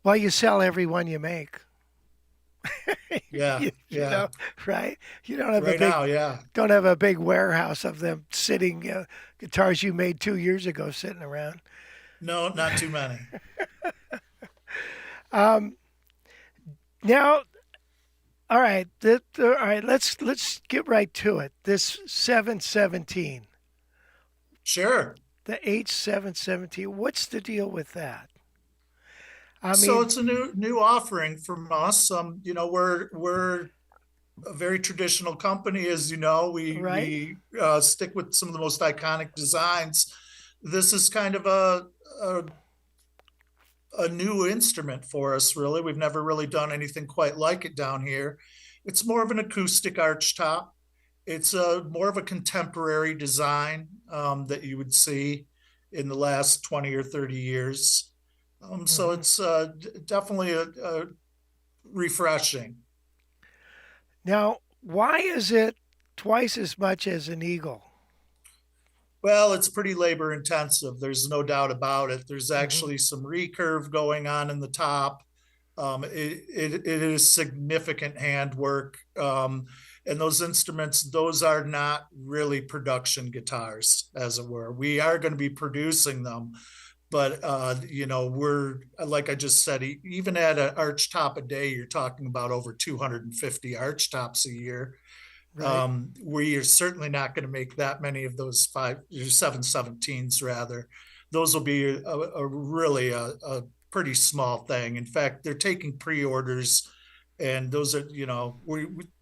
Well, you sell every one you make. Yeah, You yeah. know, right? You don't have a Right big now, yeah. don't have a big warehouse of them sitting guitars you made 2 years ago sitting around. No, not too many. Um, now, all right, all right. Let's get right to it. This 717, Sure. the H717. What's the deal with that? I So mean, it's a new offering from us. We're a very traditional company, as you know. right? We stick with some of the most iconic designs. This is kind of a a new instrument for us, really. We've never really done anything quite like it down here. It's more of an acoustic archtop. It's a more of a contemporary design that you would see in the last 20 or 30 years. So Hmm. it's definitely a refreshing. Now, why is it twice as much as an eagle? Well, it's pretty labor intensive. There's no doubt about it. There's Hmm. actually some recurve going on in the top. It is significant handwork. And those instruments, those are not really production guitars, as it were. We are going to be producing them, but we're like I just said, even at an archtop a day, you're talking about over 250 archtops a year. Right? We are certainly not going to make that many of those 717s. Rather, those will be a really a pretty small thing. In fact, they're taking pre-orders, and those are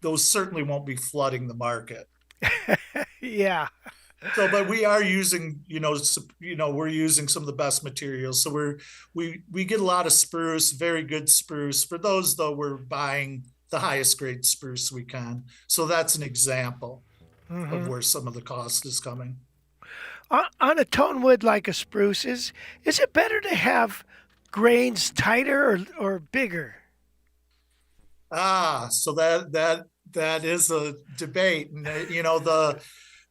those certainly won't be flooding the market. Yeah. So, but we are using, we're using some of the best materials. So we get a lot of spruce, very good spruce. For those though, we're buying the highest grade spruce we can. So that's an example of Hmm. where some of the cost is coming. On a tone wood like a spruce, is it better to have grains tighter or bigger? So that is a debate, and the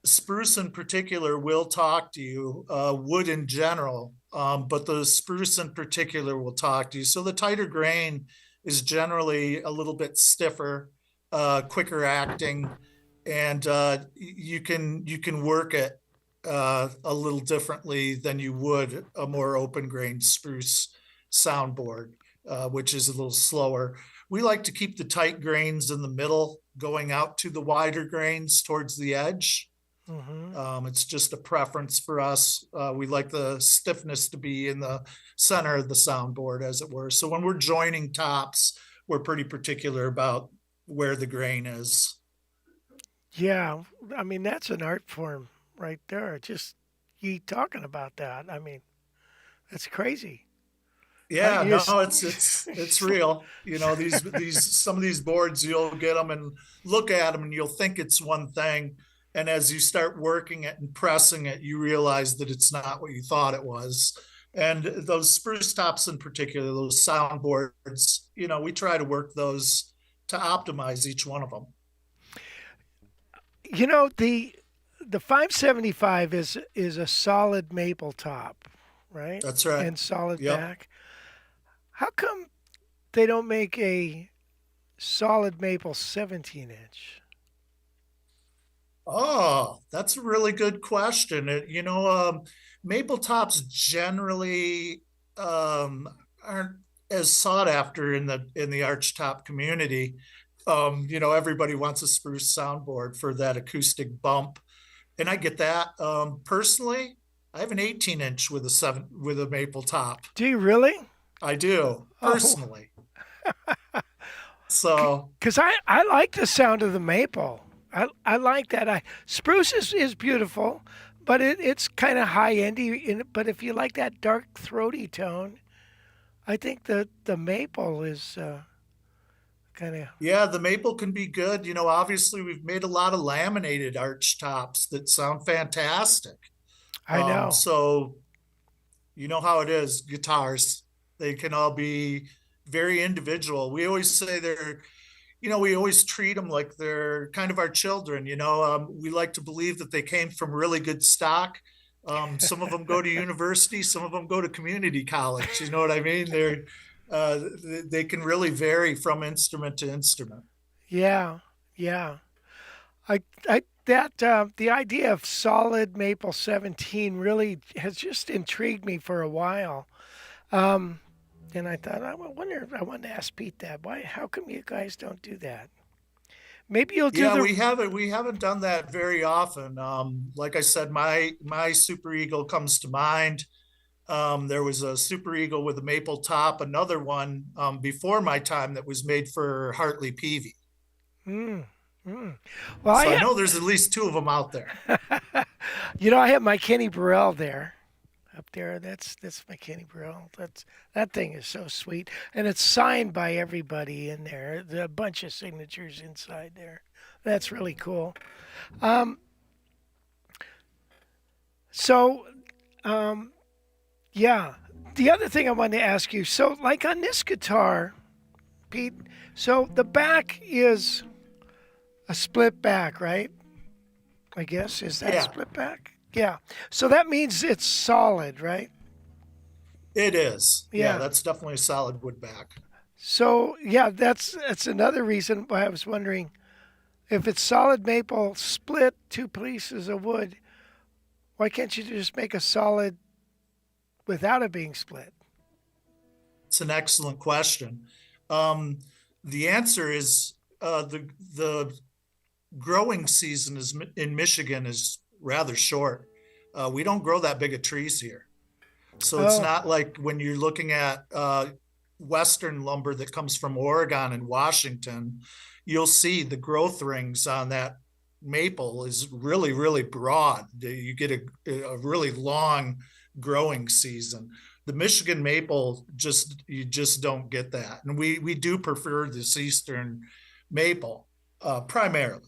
spruce in particular will talk to you. Wood in general, but the spruce in particular will talk to you. So the tighter grain is generally a little bit stiffer, quicker acting, and you can work it a little differently than you would a more open grain spruce soundboard, which is a little slower. We like to keep the tight grains in the middle, going out to the wider grains towards the edge. Hmm. It's just a preference for us. We like the stiffness to be in the center of the soundboard, as it were. So when we're joining tops, we're pretty particular about where the grain is. Yeah. I mean, that's an art form right there. Just you talking about that. I mean, that's crazy. Yeah, You no, just, it's real. These some of these boards, you'll get them and look at them and you'll think it's one thing, and as you start working it and pressing it, you realize that it's not what you thought it was. And those spruce tops in particular, those soundboards, we try to work those to optimize each one of them. the 575 is a solid maple top, right? That's right. And solid Yep. back. How come they don't make a solid maple 17-inch? Oh, that's a really good question. Maple tops generally aren't as sought after in the archtop community. Everybody wants a spruce soundboard for that acoustic bump, and I get that. Personally, I have an 18-inch with a maple top. Do you really? I do Oh, personally. So because I like the sound of the maple. I like that. Spruce is beautiful, but it's kind of high endy. But if you like that dark throaty tone, I think the maple is kind of. yeah, the maple can be good. Obviously we've made a lot of laminated arch tops that sound fantastic. I know. So you know how it is, guitars. They can all be very individual. We always say we always treat them like they're kind of our children. We like to believe that they came from really good stock. Some of them go to university, some of them go to community college. You know what I mean? Uh, they can really vary from instrument to instrument. Yeah, yeah. I that the idea of solid maple 17 really has just intrigued me for a while. Um, and I thought, I wanted to ask Pete that. Why? How come you guys don't do that? Maybe you'll do Yeah, the. we haven't done that very often. Like I said, my Super Eagle comes to mind. There was a Super Eagle with a maple top, another one before my time that was made for Hartley Peavey. Mm, mm. Well, So I know there's at least two of them out there. I have my Kenny Burrell there, up there. That's my Kenny Burrell. That thing is so sweet, and it's signed by everybody in there. There's a bunch of signatures inside there. That's really cool. Um, so, um, yeah. The other thing I wanted to ask you. So, like on this guitar, Pete. So the back is a split back, right? I guess is that Yeah, split back? Yeah. So that means it's solid, right? it is. Yeah, Yeah. that's definitely a solid wood back. So yeah, that's another reason why I was wondering if it's solid maple split two pieces of wood, why can't you just make a solid without it being split? It's an excellent question. Um, the answer is the growing season is in Michigan is rather short. We don't grow that big of trees here. So it's Oh, not like when you're looking at Western lumber that comes from Oregon and Washington, you'll see the growth rings on that maple is really, really broad. You get a really long growing season. The Michigan maple you just don't get that. And we do prefer this Eastern maple primarily.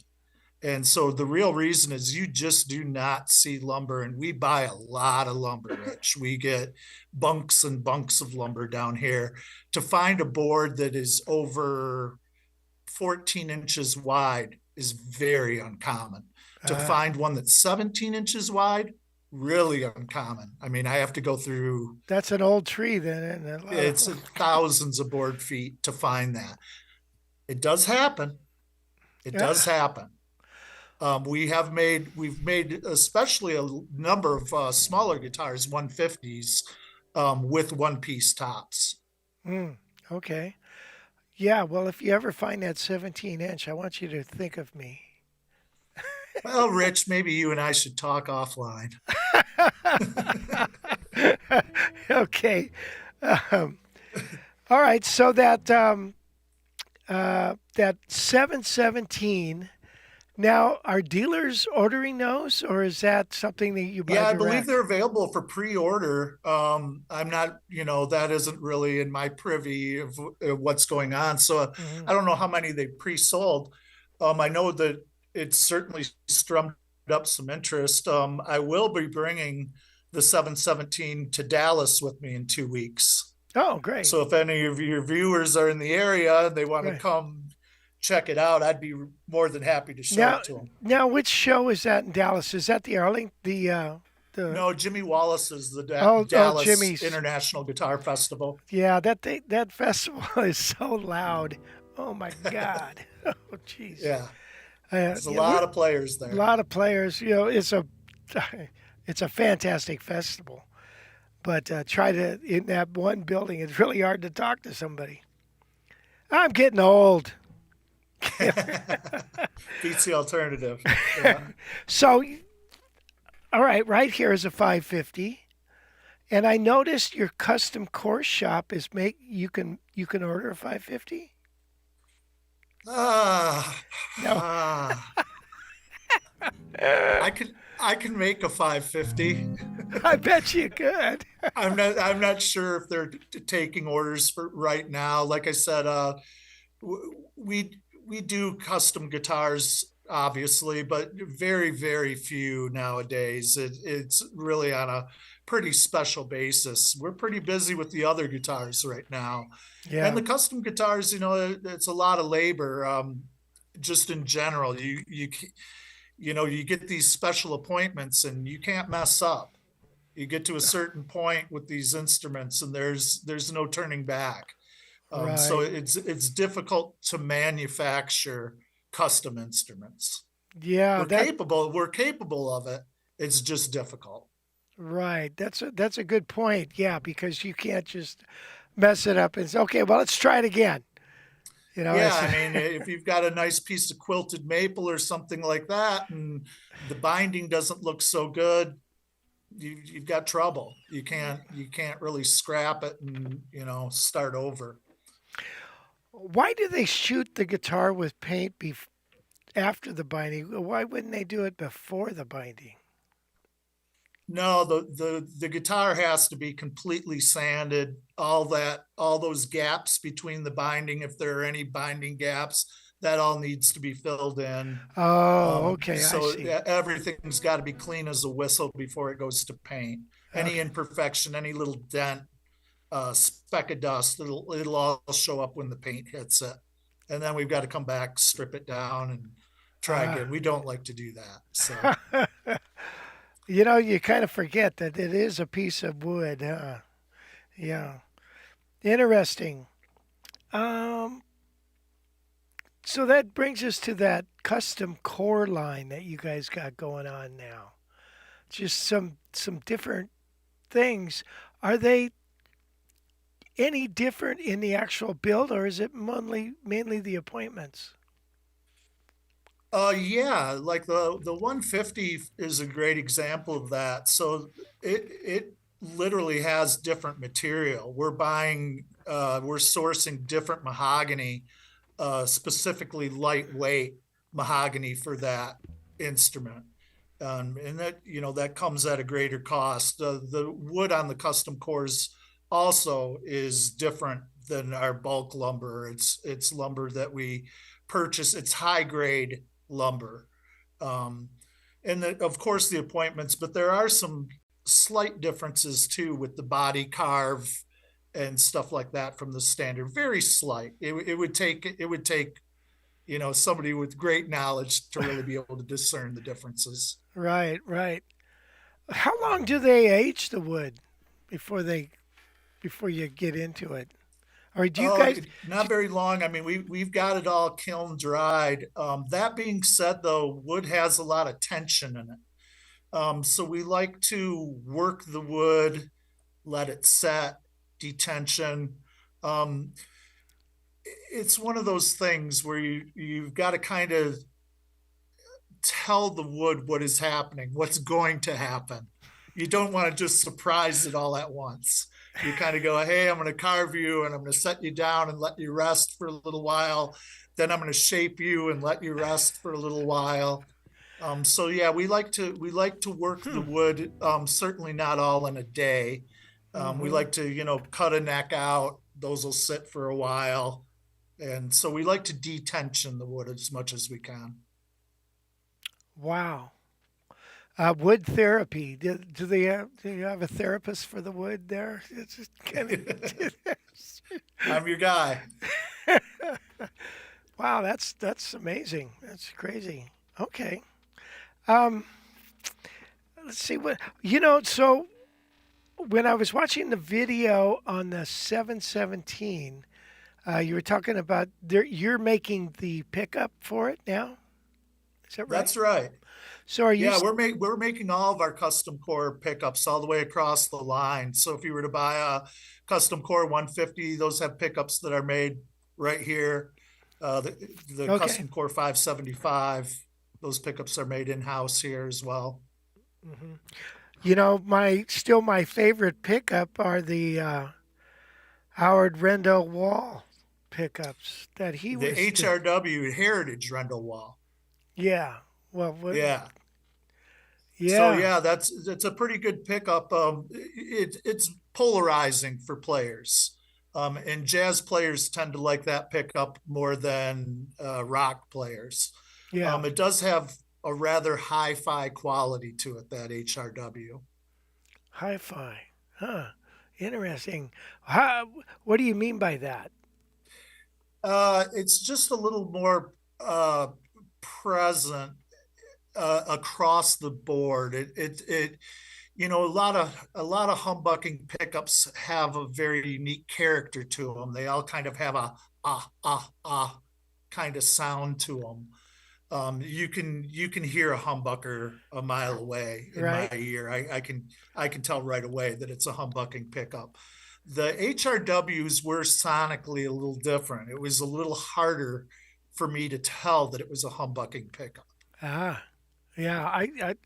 And so the real reason is you just do not see lumber, and we buy a lot of lumber, Rich. We get bunks and bunks of lumber down here. To find a board that is over 14 inches wide is very uncommon. To ah, find one that's 17 inches wide, really uncommon. I mean, I have to go through that's an old tree then, and a lot it's of thousands of board feet to find that. It does happen. It does yeah. happen. We've made especially a number of smaller guitars, 150s, with one piece tops. Mm, okay. Yeah, well, if you ever find that 17-inch, I want you to think of me. Well, Rich, maybe you and I should talk offline. Okay. Um, all right. So that 717. Now, are dealers ordering those, or is that something that you buy Yeah, I believe they're direct? available for pre-order. I'm not, that isn't really in my privy of what's going on. So Hmm. I don't know how many they pre-sold. I know that it's certainly strummed up some interest. I will be bringing the 717 to Dallas with me in 2 weeks. Oh, great. So if any of your viewers are in the area and they want to Right. come check it out, I'd be more than happy to show Now, it to them. now, which show is that in Dallas? Is that the Arling, the No, Jimmy Wallace is the oh, Dallas Jimmy's? International Guitar Festival. Yeah, that festival is so loud. Oh my God. Oh, jeez. Yeah, there's a Yeah, we're lot of players a there. lot of players. It's a fantastic festival. But try to in that one building. It's really hard to talk to somebody. I'm getting old. Beats the alternative. Yeah. So, all right, right here is a 550, and I noticed your custom course shop is make you can order a 550. Ah, No, ah. I can make a 550. I bet you could. I'm not sure if they're taking orders for right now. Like I said, we do custom guitars obviously, but very very few nowadays. It's really on a pretty special basis. We're pretty busy with the other guitars right now, and Yeah, the custom guitars. It's a lot of labor. Just in general, you get these special appointments and you can't mess up. You get to a certain point with these instruments and there's no turning back. So right. it's difficult to manufacture custom instruments. Yeah, We're capable of it. It's just difficult. right. That's a good point. Yeah, because you can't just mess it up and say, okay, well, let's try it again. Yeah, It's I mean, if you've got a nice piece of quilted maple or something like that, and the binding doesn't look so good, you've got trouble. You can't really scrap it and start over. Why do they shoot the guitar with paint after the binding? Why wouldn't they do it before the binding? No, the guitar has to be completely sanded. All those gaps between the binding, if there are any binding gaps, that all needs to be filled in. Oh, okay, I So see. everything's got to be clean as a whistle before it goes to paint. Any Okay. imperfection, any little dent, speck of dust, it'll all show up when the paint hits it. And then we've got to come back, strip it down, and try again. Ah. We don't like to do that. So You kind of forget that it is a piece of wood. Yeah. Interesting. Um, so that brings us to that custom core line that you guys got going on now. Just some different things. Are they any different in the actual build, or is it mainly the appointments? yeah, like the 150 is a great example of that. So it literally has different material. We're sourcing different mahogany, specifically lightweight mahogany for that instrument. And that that comes at a greater cost. The wood on the custom cores also is different than our bulk lumber. It's lumber that we purchase. It's high grade lumber, um, and of course the appointments. But there are some slight differences too with the body carve and stuff like that from the standard. Very slight. It would take somebody with great knowledge to really be able to discern the differences. Right, right. How long do they age the wood before before you get into it? Or do you Oh, guys? not very long. I mean, we've got it all kiln dried. That being said, though, wood has a lot of tension in it. So we like to work the wood, let it set, detention. Um, it's one of those things where you've got to kind of tell the wood what is happening, what's going to happen. You don't want to just surprise it all at once. You kind of go, hey, I'm going to carve you and I'm going to set you down and let you rest for a little while. Then I'm going to shape you and let you rest for a little while. So yeah, we like to work the Hmm. wood. Certainly not all in a day. We Mm-hmm. like to cut a neck out. Those will sit for a while, and so we like to detension the wood as much as we can. Wow. Wood therapy. Do you have a therapist for the wood there? It's just kind of. I'm your guy. Wow, that's amazing. That's crazy. Okay. Um, let's see what So when I was watching the video on the 717, you were talking about you're making the pickup for it now. Is that right? That's right. So are you? Yeah, we're making all of our custom core pickups all the way across the line. So if you were to buy a custom core 150, those have pickups that are made right here. The Okay. custom core 575, those pickups are made in house here as well. Hmm. My favorite pickup are the Howard Rendell Wall pickups that he The was. HRW Heritage Rendell Wall. Yeah. Well, Yeah. So yeah. yeah, that's a pretty good pickup. It's polarizing for players, and jazz players tend to like that pickup more than rock players. Yeah. It does have a rather hi-fi quality to it, that HRW. Hi-fi. Huh. Interesting. How, what do you mean by that? It's just a little more present across the board. A lot of humbucking pickups have a very unique character to them. They all kind of have a kind of sound to them. You can hear a humbucker a mile away in my Right? ear. I can tell right away that it's a humbucking pickup. The HRWs were sonically a little different. It was a little harder for me to tell that it was a humbucking pickup. Ah. Yeah.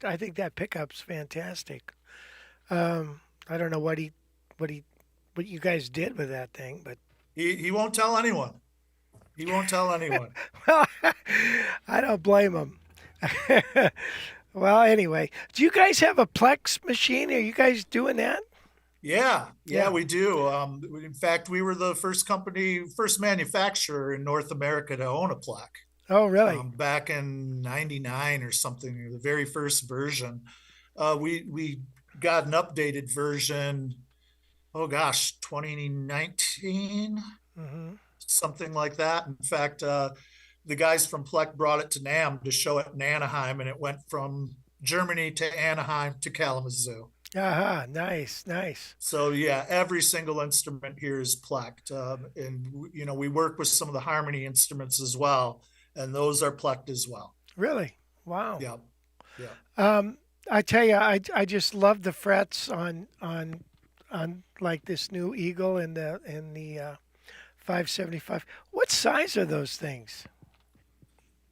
I think that pickup's fantastic. I don't know what he, what you guys did with that thing, but He won't tell anyone. He won't tell anyone. well, I don't blame him. Well, anyway, do you guys have a Plex machine? Are you guys doing that? Yeah, Yeah. we do. In fact, we were the first manufacturer in North America to own a plaque. Oh, really? Back in '99 or something, the very first version. We got an updated version. Oh gosh, 2019, Hmm. something like that. In fact, the guys from Plek brought it to NAM to show it in Anaheim, and it went from Germany to Anaheim to Kalamazoo. Aha, nice, nice. So yeah, every single instrument here is plecked, and we work with some of the harmony instruments as well, and those are plecked as well. Really? Wow. Yeah, yeah. Um, I tell you, I just love the frets on like this new Eagle and the 575. What size are those things?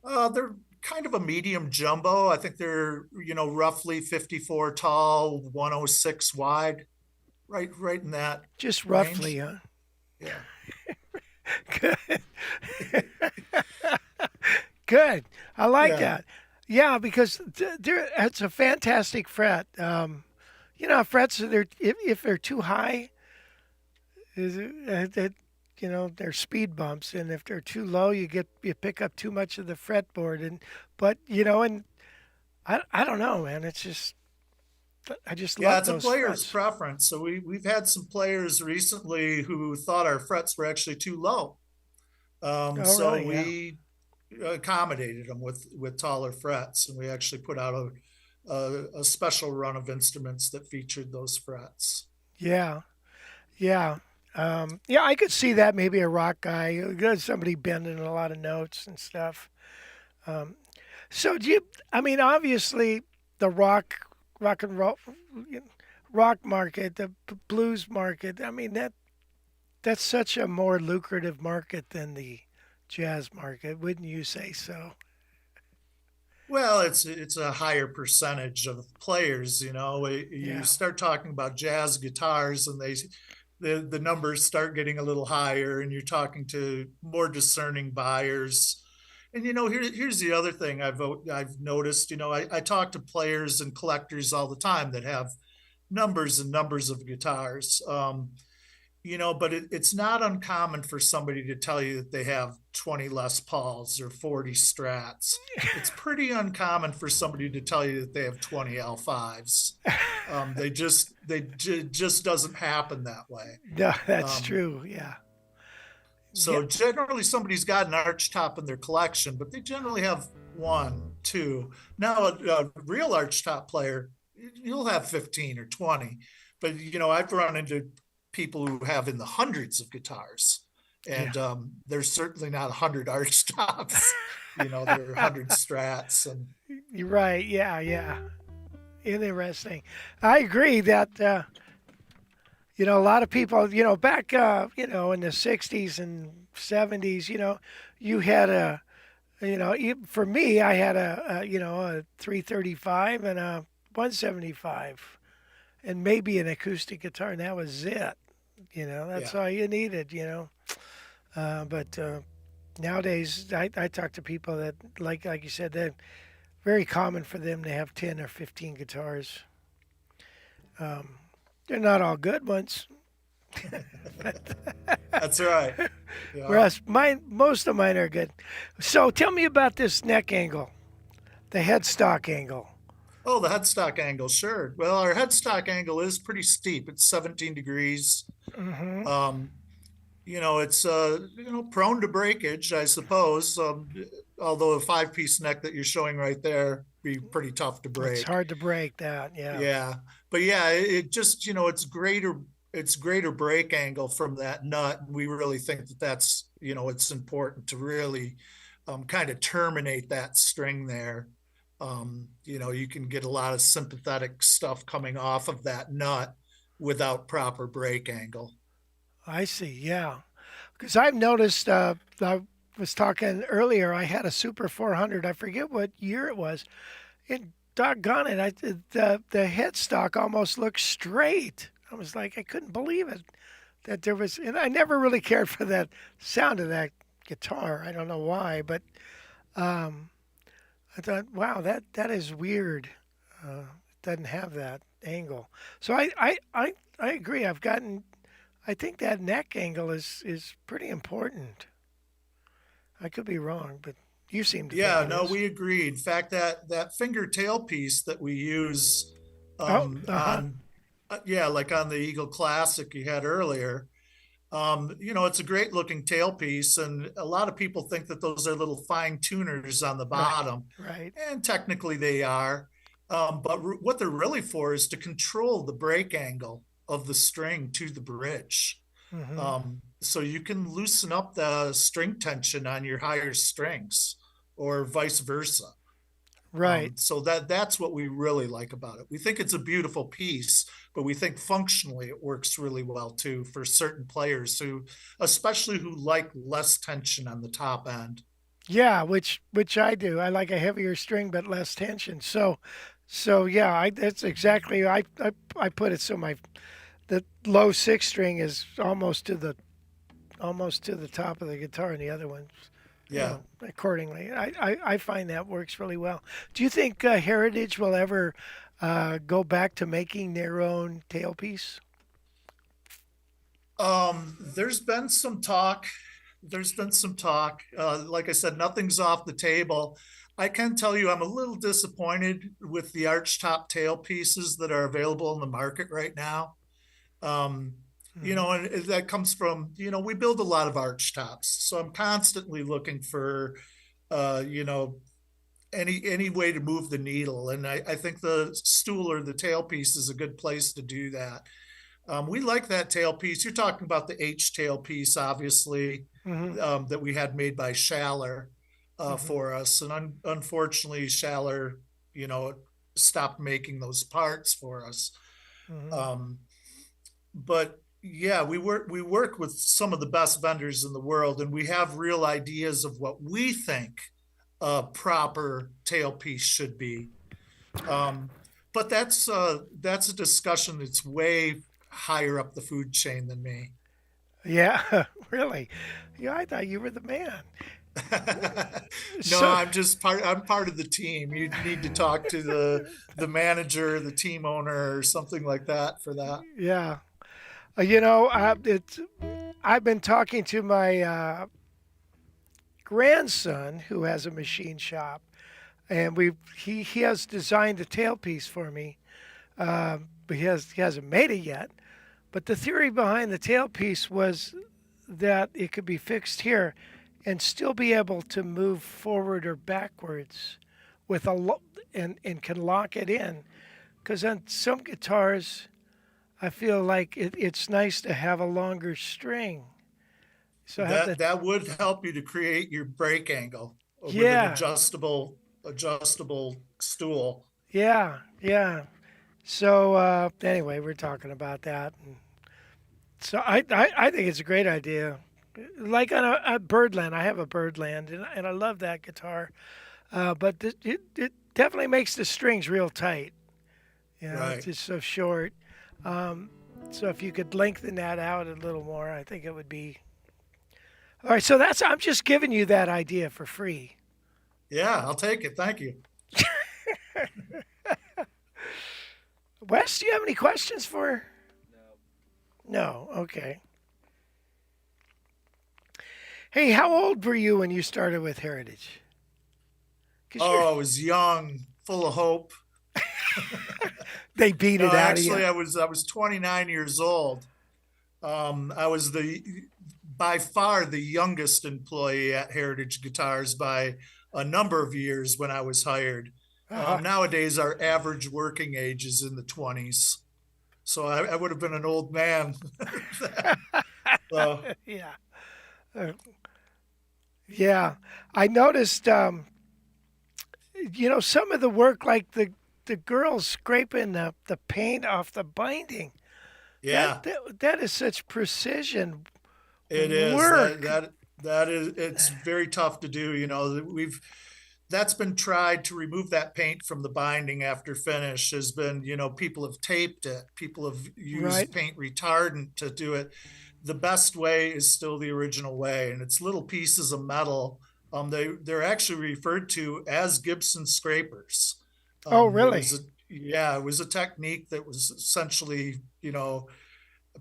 They're kind of a medium jumbo. I think they're roughly 54 tall, 106 wide, right in that Just roughly, range. huh? Yeah. Good. Good. I like Yeah. that. Yeah, because it's a fantastic fret. Frets they're if they're too high, that they're speed bumps, and if they're too low, you pick up too much of the fretboard, and but and I don't know, man. It's just I just Yeah, love it's a those player's frets. preference. So we've had some players recently who thought our frets were actually too low. Oh, So really? Yeah. we accommodated them with taller frets, and we actually put out a special run of instruments that featured those frets. Yeah. Yeah. Yeah, I could see that maybe a rock guy, somebody bending a lot of notes and stuff. Um, so do you? I mean, obviously, the rock and roll, rock market, the blues market. I mean that's such a more lucrative market than the jazz market, wouldn't you say so? Well, it's a higher percentage of players. You Yeah. start talking about jazz guitars, and the numbers start getting a little higher, and you're talking to more discerning buyers. And here's the other thing I've noticed. I talk to players and collectors all the time that have numbers and numbers of guitars. But it's not uncommon for somebody to tell you that they have 20 Les Pauls or 40 Strats. It's pretty uncommon for somebody to tell you that they have 20 L5s. Just doesn't happen that way. No, that's Um, true. Yeah. Yeah. so generally somebody's got an Archtop in their collection, but they generally have one, two. Now a real Archtop player, you'll have 15 or 20. But I've run into people who have in the hundreds of guitars, Yeah. and there's certainly not 100 Archtops. There are 100 Strats, and You're right. Yeah. Yeah. Interesting. I agree that a lot of people, back in the '60s and '70s, you had for me, I had a 335 and a 175, and maybe an acoustic guitar, and that was it. That's yeah. all you needed. But nowadays, I talk to people that like you said, that very common for them to have 10 or 15 guitars. Um, they're not all good ones. That's right. Yeah. Whereas most of mine are good. So tell me about this neck angle, the headstock angle. Oh, the headstock angle, sure. Well, our headstock angle is pretty steep. It's 17 degrees. Hmm. Um, it's prone to breakage, I suppose. Although a five-piece neck that you're showing right there be pretty tough to It's break. hard to break that. Yeah. Yeah, but yeah, it just it's greater break angle from that nut. We really think that that's it's important to really kind of terminate that string there. You can get a lot of sympathetic stuff coming off of that nut without proper break angle. I see. Yeah. Because I've noticed, I was talking earlier, I had a Super 400. I forget what year it was. It doggone it, the headstock almost looked straight. I was like, I couldn't believe it that there was, and I never really cared for that sound of that guitar. I don't know why, but um, I thought, wow, that is weird. It doesn't have that angle. So I agree. I think that neck angle is pretty important. I could be wrong, but you seem to think Yeah, it no, is. we agree. In fact, that finger tailpiece that we use Oh, uh-huh. on, yeah, like on the Eagle Classic you had earlier, it's a great looking tailpiece, and a lot of people think that those are little fine tuners on the Right, bottom, right. and technically they are. But what they're really for is to control the break angle of the string to the bridge. Hmm. So you can loosen up the string tension on your higher strings, or vice versa. Right. So that's what we really like about it. We think it's a beautiful piece, but we think functionally it works really well too for certain players who, especially who like less tension on the top end. Yeah, which I do. I like a heavier string but less tension. So yeah, that's exactly I put it so my the low six string is almost to the top of the guitar, and the other ones, Yeah. accordingly. I find that works really well. Do you think Heritage will ever go back to making their own tailpiece? There's been some talk. There's been some talk. Like I said, nothing's off the table. I can tell you I'm a little disappointed with the Archtop tail pieces that are available in the market right now. Um, Hmm. and that comes from, we build a lot of Archtops. So I'm constantly looking for, uh, you know, any way to move the needle. And I think the stool or the tailpiece is a good place to do that. We like that tailpiece. You're talking about the H tailpiece, obviously, Hmm. that we had made by Schaller Hmm. for us. And unfortunately, Schaller, you know, stopped making those parts for us. Hmm. Um, but yeah, we work with some of the best vendors in the world, and we have real ideas of what we think a proper tailpiece should be. Um, but that's a discussion that's way higher up the food chain than me. Yeah, really. Yeah, I thought you were the man. No, So I'm part of the team. You need to talk to the manager, the team owner, or something like that for that. yeah, it's I've been talking to my grandson who has a machine shop, and he has designed a tailpiece for me. But he hasn't made it yet. But the theory behind the tailpiece was that it could be fixed here and still be able to move forward or backwards with and can lock it in. Because on some guitars, I feel like it's nice to have a longer string. So I have the That would help you to create your break angle with an yeah, adjustable stool. yeah. So anyway, we're talking about that. And so I think it's a great idea. Like on a Birdland, I have a Birdland, and I love that guitar. But it definitely makes the strings real tight. It's Right. just so short. Um, so if you could lengthen that out a little more, I think it would be. All right, so I'm just giving you that idea for free. Yeah, I'll take it. Thank you. Wes, do you have any questions for? No. Okay. Hey, how old were you when you started with Heritage? Because Oh, I was young, full of hope. they beat No, it out of you. actually, I was 29 years old. I was the by far the youngest employee at Heritage Guitars by a number of years when I was hired. Uh-huh. Nowadays, our average working age is in the 20s, so I would have been an old man then. So Yeah. Uh, yeah. I noticed, some of the work, like the girls scraping the paint off the binding. yeah, That is such precision it is work. that is it's very tough to do. We've that's been tried to remove that paint from the binding after finish has been, people have taped it, people have Right. used paint retardant to do it. The best way is still the original way, and it's little pieces of metal. They're actually referred to as Gibson scrapers. Oh, It really? was it was a technique that was essentially,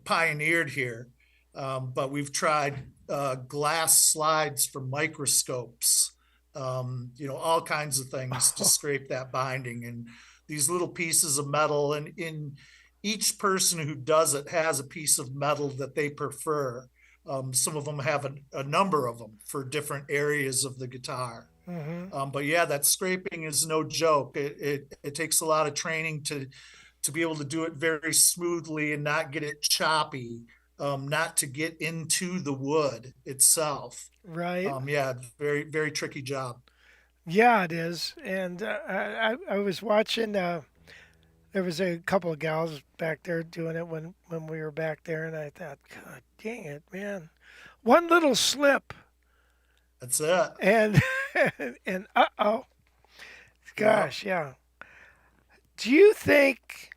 pioneered here. But we've tried glass slides for microscopes, all kinds of things to scrape that binding, and these little pieces of metal. And in each person who does it has a piece of metal that they prefer. Some of them have a number of them for different areas of the guitar. Hmm. But yeah, that scraping is no joke. It takes a lot of training to be able to do it very smoothly and not get it choppy, not to get into the wood itself. Right. Yeah, very, very tricky job. Yeah, it is. And I was watching. There was a couple of gals back there doing it when we were back there, and I thought, God dang it, man! One little slip, That's it. and and oh, Yeah. gosh, yeah. Do you think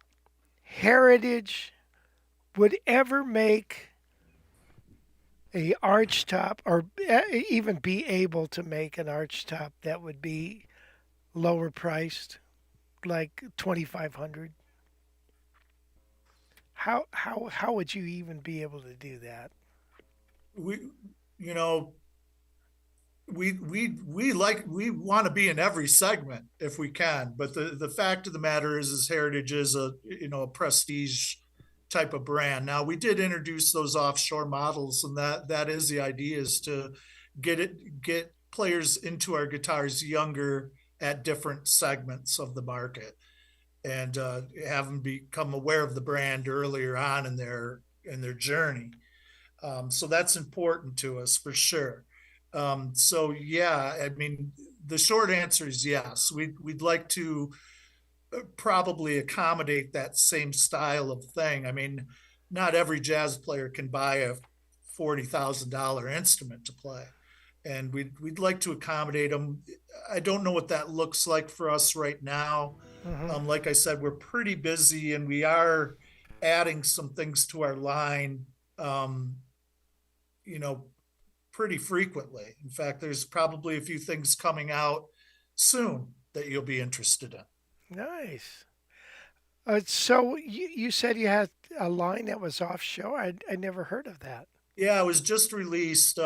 Heritage would ever make a archtop, or even be able to make an archtop that would be lower priced, like 2,500? How would you even be able to do that? We, you know, we want to be in every segment if we can, but the fact of the matter is Heritage is a prestige type of brand. Now we did introduce those offshore models, and that is the idea, is to get players into our guitars younger at different segments of the market, and have them become aware of the brand earlier on in their journey. So that's important to us for sure. So yeah, I mean, the short answer is yes. We'd like to probably accommodate that same style of thing. I mean, not every jazz player can buy a $40,000 instrument to play, and we'd like to accommodate them. I don't know what that looks like for us right now. Hmm. Like I said, we're pretty busy, and we are adding some things to our line. Um, you know, Pretty frequently. In fact, there's probably a few things coming out soon that you'll be interested in. Nice. So you said you had a line that was offshore. I never heard of that. Yeah, it was just released.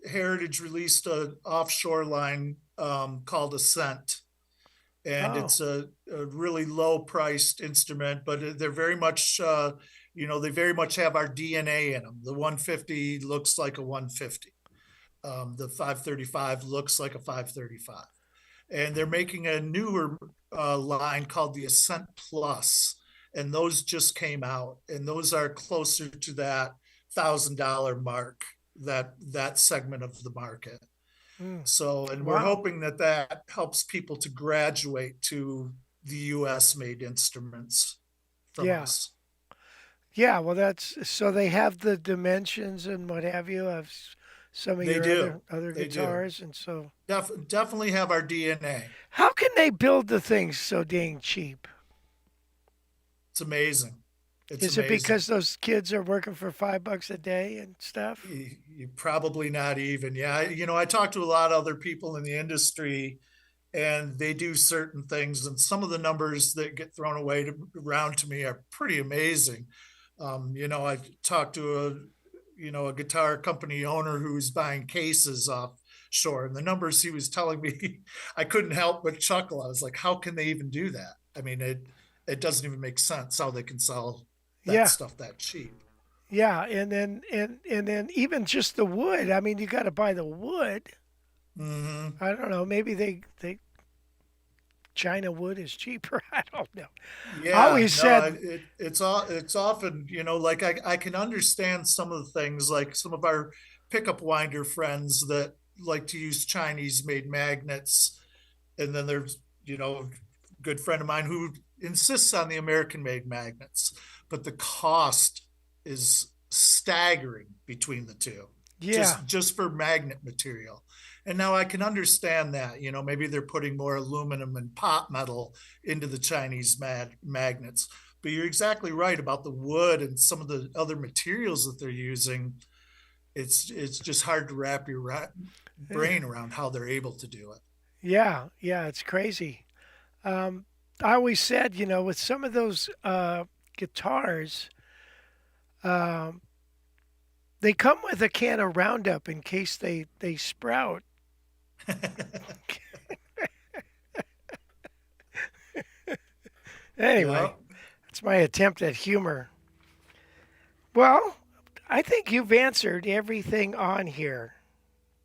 Heritage released an offshore line called Ascent, and Oh, it's a really low priced instrument, but they're very much, they very much have our DNA in them. The 150 looks like a 150. The 535 looks like a 535. And they're making a newer line called the Ascent Plus, and those just came out, and those are closer to that $1,000 mark, that segment of the market. mm, So, and we're wow. hoping that helps people to graduate to the U.S. made instruments from Yeah. us. Yeah. Well, that's so they have the dimensions and what have you of some of They your do, other they do. guitars, and so Definitely have our DNA. how can they build the things so dang cheap? It's amazing. It's Is it amazing. because those kids are working for $5 a day and stuff? You probably not even. Yeah, I talk to a lot of other people in the industry, and they do certain things, and some of the numbers that get thrown around to me are pretty amazing. I talked to a guitar company owner who was buying cases offshore, and the numbers he was telling me, I couldn't help but chuckle. I was like, how can they even do that? I mean, it doesn't even make sense how they can sell that Yeah. stuff that cheap. Yeah, and then even just the wood. I mean, you got to buy the wood. Hmm. I don't know. Maybe they China wood is cheaper. I don't know. I Yeah, always no, said, it's often, like I can understand some of the things, like some of our pickup winder friends that like to use Chinese made magnets, and then there's, a good friend of mine who insists on the American made magnets, but the cost is staggering between the two. Yeah. just for magnet material. And now I can understand that, maybe they're putting more aluminum and pot metal into the Chinese magnets. But you're exactly right about the wood and some of the other materials that they're using. It's just hard to wrap your brain around how they're able to do it. Yeah. Yeah. It's crazy. I always said, with some of those guitars, um, they come with a can of Roundup in case they sprout. Yeah. Anyway, that's my attempt at humor. Well, I think you've answered everything on here,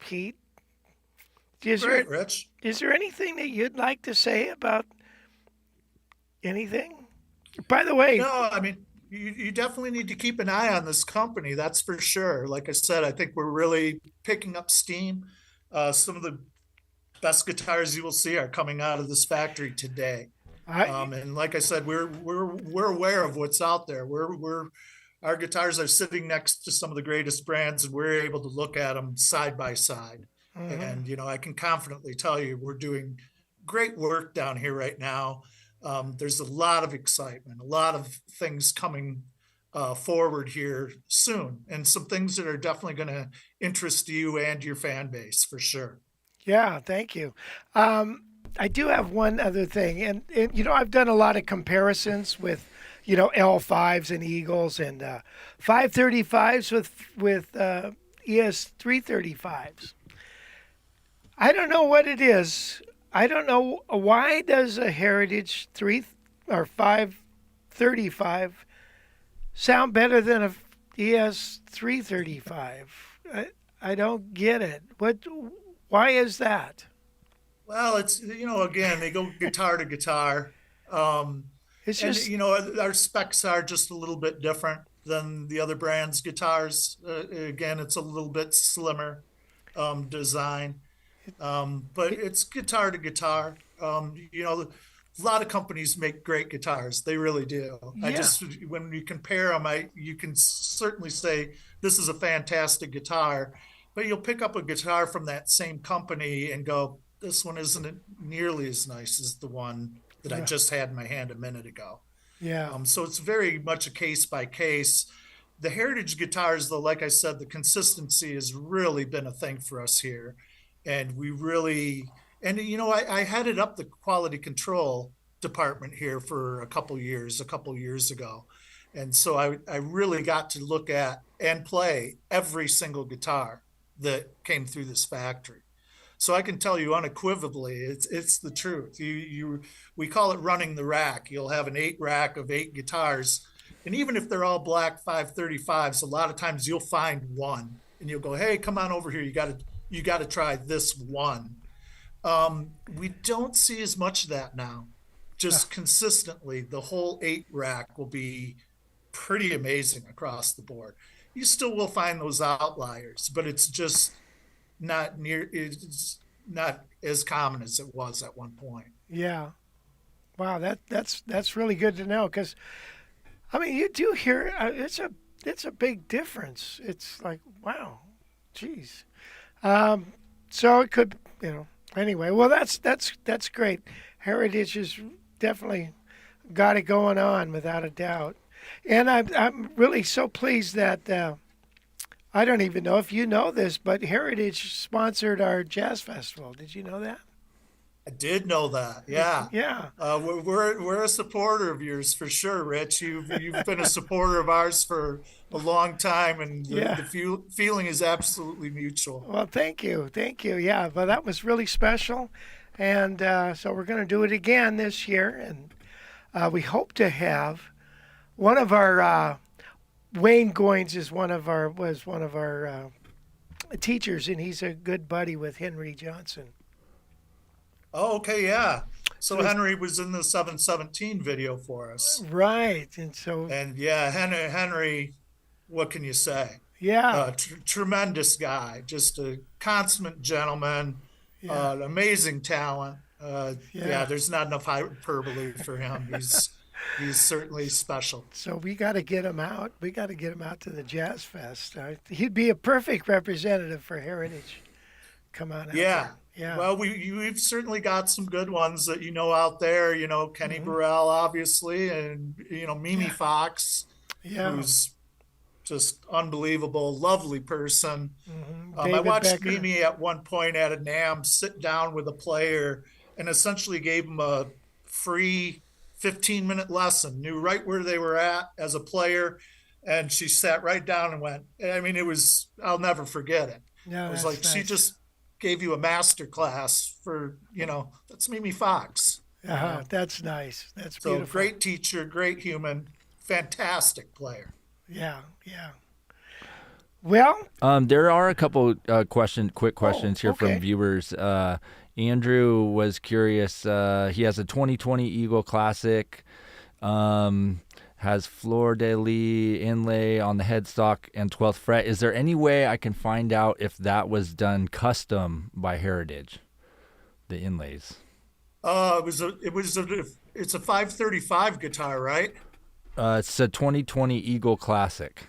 Pete. Is there Great, Rich. is there anything that you'd like to say about anything? By the way, No, I mean, you definitely need to keep an eye on this company. That's for sure. Like I said, I think we're really picking up steam. Some of the best guitars you will see are coming out of this factory today. I And like I said, we're aware of what's out there. Our guitars are sitting next to some of the greatest brands, and we're able to look at them side by side. And I can confidently tell you, we're doing great work down here right now. There's a lot of excitement, a lot of things coming forward here soon, and some things that are definitely going to interest you and your fan base for sure. yeah, thank you. I do have one other thing, and I've done a lot of comparisons with L5s and Eagles and 535s with ES 335s. I don't know what it is. I don't know why does a Heritage 3 or 535 sound better than a ES 335. I don't get it. Why is that? Well, it's again, they go guitar to guitar. It's And just our specs are just a little bit different than the other brands' guitars. Again, it's a little bit slimmer design, but it's guitar to guitar. A lot of companies make great guitars; they really do. yeah. When you compare them, you can certainly say this is a fantastic guitar, but you'll pick up a guitar from that same company and go, this one isn't nearly as nice as the one that I Yeah. just had in my hand a minute ago. Yeah. So it's very much a case by case. The Heritage guitars, though, like I said, the consistency has really been a thing for us here. And we really, and I headed up the quality control department here for a couple years ago. And so I really got to look at and play every single guitar that came through this factory. So I can tell you unequivocally, it's the truth. We call it running the rack. You'll have an 8 rack of 8 guitars, and even if they're all black 535s, a lot of times you'll find one, and you'll go, "Hey, come on over here. You got to try this one." We don't see as much of that now. Just consistently, the whole 8 rack will be pretty amazing across the board. You still will find those outliers, but it's not as common as it was at one point. Yeah. Wow, that's really good to know because I mean you do hear it's a big difference. It's like wow, geez. So it could anyway. Well, that's great. Heritage has definitely got it going on without a doubt, and I'm really so pleased that. I don't even know if you know this, but Heritage sponsored our jazz festival. Did you know that? I did know that. Yeah. Yeah. We're a supporter of yours for sure, Rich. You've been a supporter of ours for a long time, and Yeah. the feeling is absolutely mutual. Well, thank you. Thank you. Yeah, but that was really special. And so we're going to do it again this year. And we hope to have one of our, Wayne Goins was one of our teachers, and he's a good buddy with Henry Johnson. Oh, okay, yeah. So Henry was in the 717 video for us. Right. And so, And yeah, Henry, what can you say? yeah. Tremendous guy, just a consummate gentleman, Yeah. amazing talent. Yeah. Yeah, there's not enough hyperbole for him. He's certainly special. So we got to get him out. We got to get him out to the Jazz Fest. He'd be a perfect representative for Heritage. Come on out Yeah. there. Yeah. Well, we've certainly got some good ones that out there. Kenny Burrell, obviously, and Mimi Fox, Yeah. who's just unbelievable, lovely person. I David watched Becker. Mimi at one point at a NAMM sit down with a player and essentially gave him a free 15-minute lesson, knew right where they were at as a player. And she sat right down and went, I'll never forget it. No, It was that's like she nice. just gave you a master class for, that's Mimi Fox. That's nice. That's So beautiful. great teacher, great human, fantastic player. Yeah. Yeah. Well, There are a couple quick questions here okay. from viewers. Andrew was curious. He has a 2020 Eagle Classic, has fleur-de-lis inlay on the headstock and 12th fret. Is there any way I can find out if that was done custom by Heritage, the inlays? It's a 535 guitar, right? It's a 2020 Eagle Classic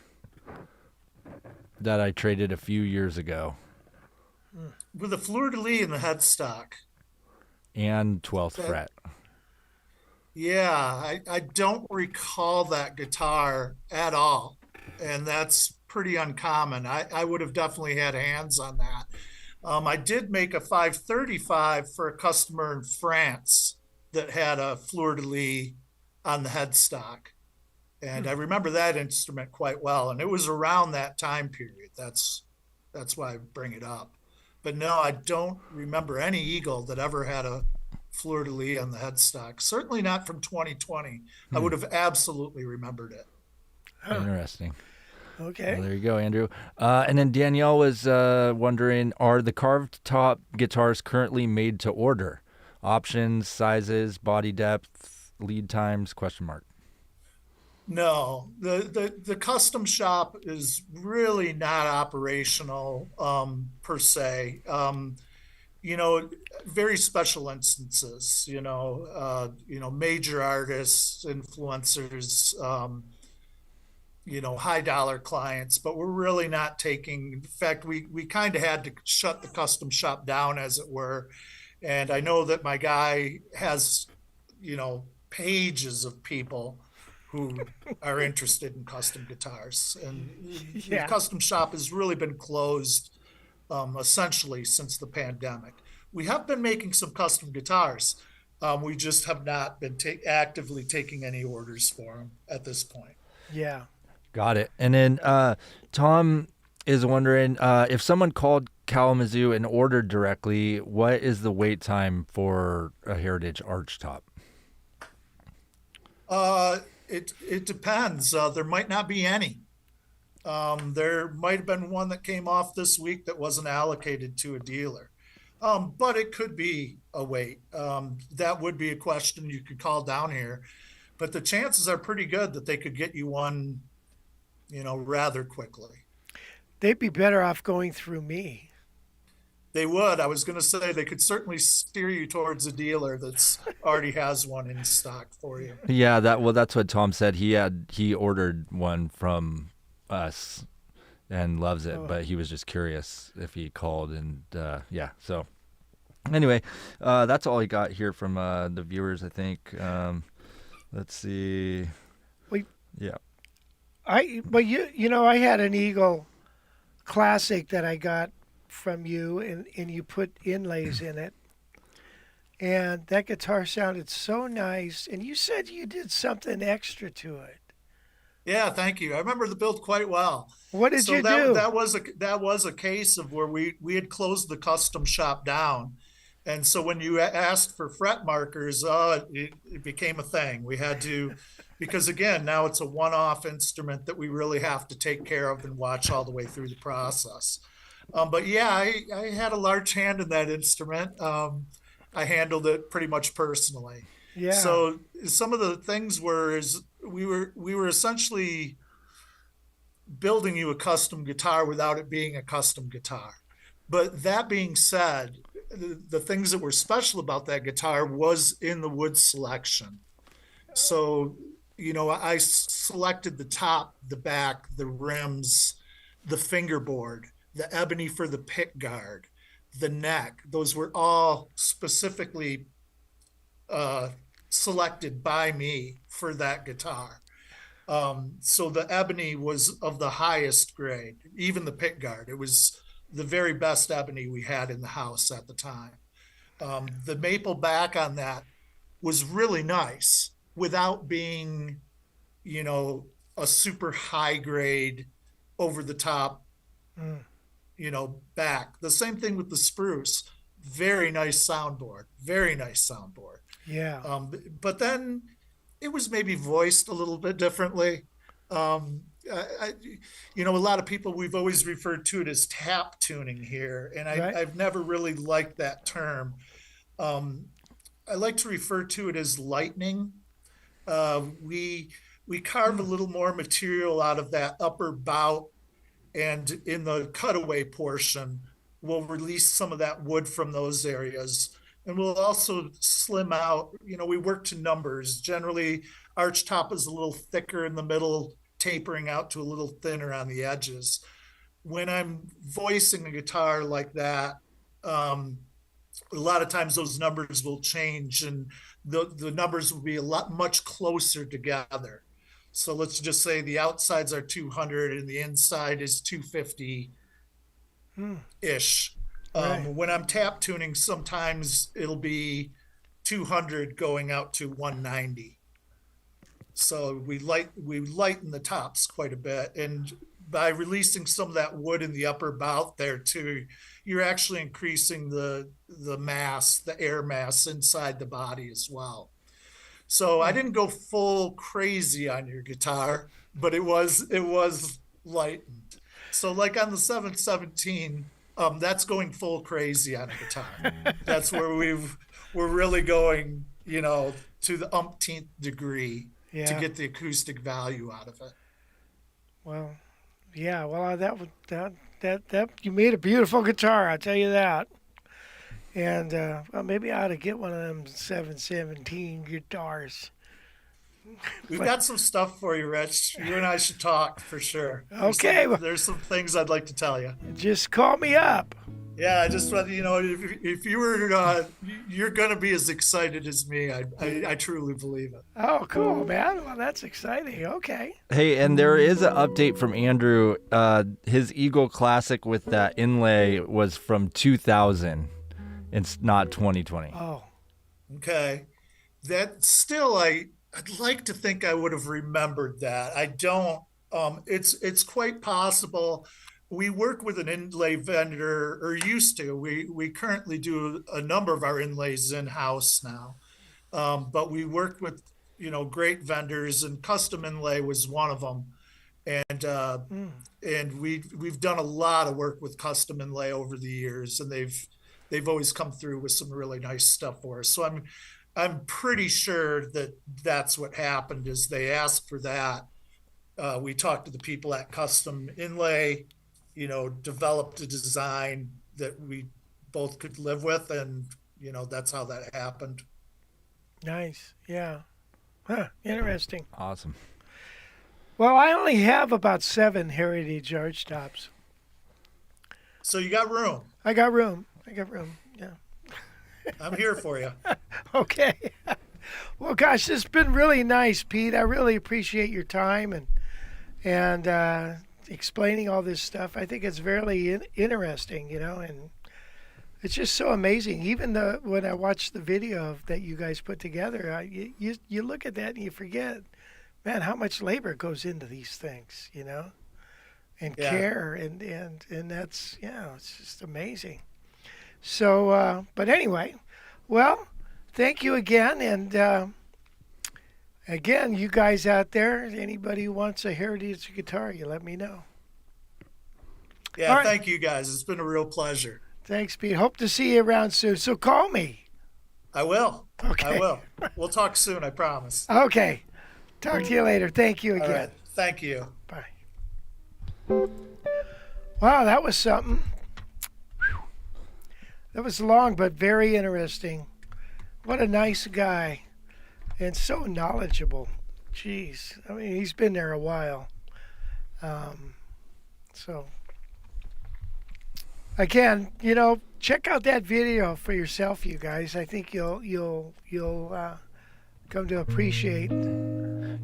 that I traded a few years ago. With a fleur-de-lis in the headstock. And 12th fret. Yeah, I don't recall that guitar at all. And that's pretty uncommon. I would have definitely had hands on that. I did make a 535 for a customer in France that had a fleur-de-lis on the headstock. And I remember that instrument quite well. And it was around that time period. That's why I bring it up. But no, I don't remember any Eagle that ever had a fleur-de-lis on the headstock. Certainly not from 2020. I would have absolutely remembered it. Interesting. okay. Well, there you go, Andrew. And then Danielle was wondering, are the carved top guitars currently made to order? Options, sizes, body depth, lead times, question mark. No, the custom shop is really not operational per se. Very special instances. Major artists, influencers. High dollar clients, but we're really not taking. In fact, we kind of had to shut the custom shop down, as it were. And I know that my guy has, pages of people who are interested in custom guitars. And Yeah. the custom shop has really been closed essentially since the pandemic. We have been making some custom guitars. We just have not been actively taking any orders for them at this point. Yeah. Got it. And then Tom is wondering, if someone called Kalamazoo and ordered directly, what is the wait time for a Heritage Archtop? It depends. There might not be any. There might have been one that came off this week that wasn't allocated to a dealer. But it could be a wait. That would be a question you could call down here. But the chances are pretty good that they could get you one, rather quickly. They'd be better off going through me. They would. I was going to say they could certainly steer you towards a dealer that's already has one in stock for you. Yeah, that's what Tom said. He ordered one from us and loves it, but he was just curious if he called, and yeah. So anyway, that's all he got here from the viewers, I think. Let's see. Yeah. I had an Eagle Classic that I got from you, and you put inlays in it, and that guitar sounded so nice, and you said you did something extra to it. Yeah, thank you. I remember the build quite well. What did you that, do? That was a case of where we had closed the custom shop down, and so when you asked for fret markers, it became a thing. We had to, because again, now it's a one-off instrument that we really have to take care of and watch all the way through the process. But yeah, I had a large hand in that instrument. I handled it pretty much personally. Yeah. So some of the things we were essentially building you a custom guitar without it being a custom guitar. But that being said, the things that were special about that guitar was in the wood selection. So, I selected the top, the back, the rims, the fingerboard, the ebony for the pick guard, the neck. Those were all specifically uh, selected by me for that guitar. So the ebony was of the highest grade, even the pick guard. It was the very best ebony we had in the house at the time. The maple back on that was really nice without being, you know, a super high grade, over the top, back. The same thing with the spruce. Very nice soundboard. Very nice soundboard. Yeah. But then it was maybe voiced a little bit differently. I, a lot of people, we've always referred to it as tap tuning here, and Right. I've never really liked that term. I like to refer to it as lightning. We carve a little more material out of that upper bout, and in the cutaway portion, we'll release some of that wood from those areas. And we'll also slim out, we work to numbers. Generally, Archtop is a little thicker in the middle, tapering out to a little thinner on the edges. When I'm voicing a guitar like that, a lot of times those numbers will change, and the numbers will be much closer together. So let's just say the outsides are 200 and the inside is 250 ish. Right. When I'm tap tuning, sometimes it'll be 200 going out to 190. So we lighten the tops quite a bit, and by releasing some of that wood in the upper bout there too, you're actually increasing the mass, the air mass inside the body as well. So I didn't go full crazy on your guitar, but it was lightened. So like on the 717, that's going full crazy on a guitar. That's where we're really going, to the umpteenth degree to Yeah. get the acoustic value out of it. Well, yeah. Well, that you made a beautiful guitar. I'll tell you that. And well, maybe I ought to get one of them 717 guitars. We've got some stuff for you, Rich. You and I should talk for sure. Okay, well- There's some things I'd like to tell you. Just call me up. Yeah, I just want if you were, you're gonna be as excited as me. I truly believe it. Oh, cool, man. Well, that's exciting. Okay. Hey, and there is an update from Andrew. His Eagle Classic with that inlay was from 2000. It's not 2020. Oh, Okay, that still I'd like to think I would have remembered that. I don't. It's quite possible. We work with an inlay vendor, or used to. We currently do a number of our inlays in house now, but we work with great vendors, and Custom Inlay was one of them. And we've done a lot of work with Custom Inlay over the years, and they've always come through with some really nice stuff for us. So I'm pretty sure that that's what happened. Is they asked for that. We talked to the people at Custom Inlay, developed a design that we both could live with, and that's how that happened. nice. Yeah. Huh. Interesting. Awesome. Well, I only have about 7 Heritage Archtops. So you got room. I got room. Yeah. I'm here for you. Okay. Well, gosh, this has been really nice, Pete. I really appreciate your time and explaining all this stuff. I think it's very interesting, and it's just so amazing. Even when I watch the video that you guys put together, you look at that and you forget, man, how much labor goes into these things, and Yeah. care, and that's, it's just amazing. So, but anyway, well, thank you again. And again, you guys out there, anybody who wants a Heritage guitar, you let me know. Yeah, All right. thank you guys. It's been a real pleasure. Thanks, Pete. Hope to see you around soon. So call me. I will. Okay. I will. We'll talk soon, I promise. Okay. Talk to you later. Thank you All again. right. Thank you. Bye. Wow, that was something. Whew. That was long, but very interesting. What a nice guy. and so knowledgeable. Jeez, I mean, he's been there a while. So again, check out that video for yourself, you guys. I think you'll come to appreciate.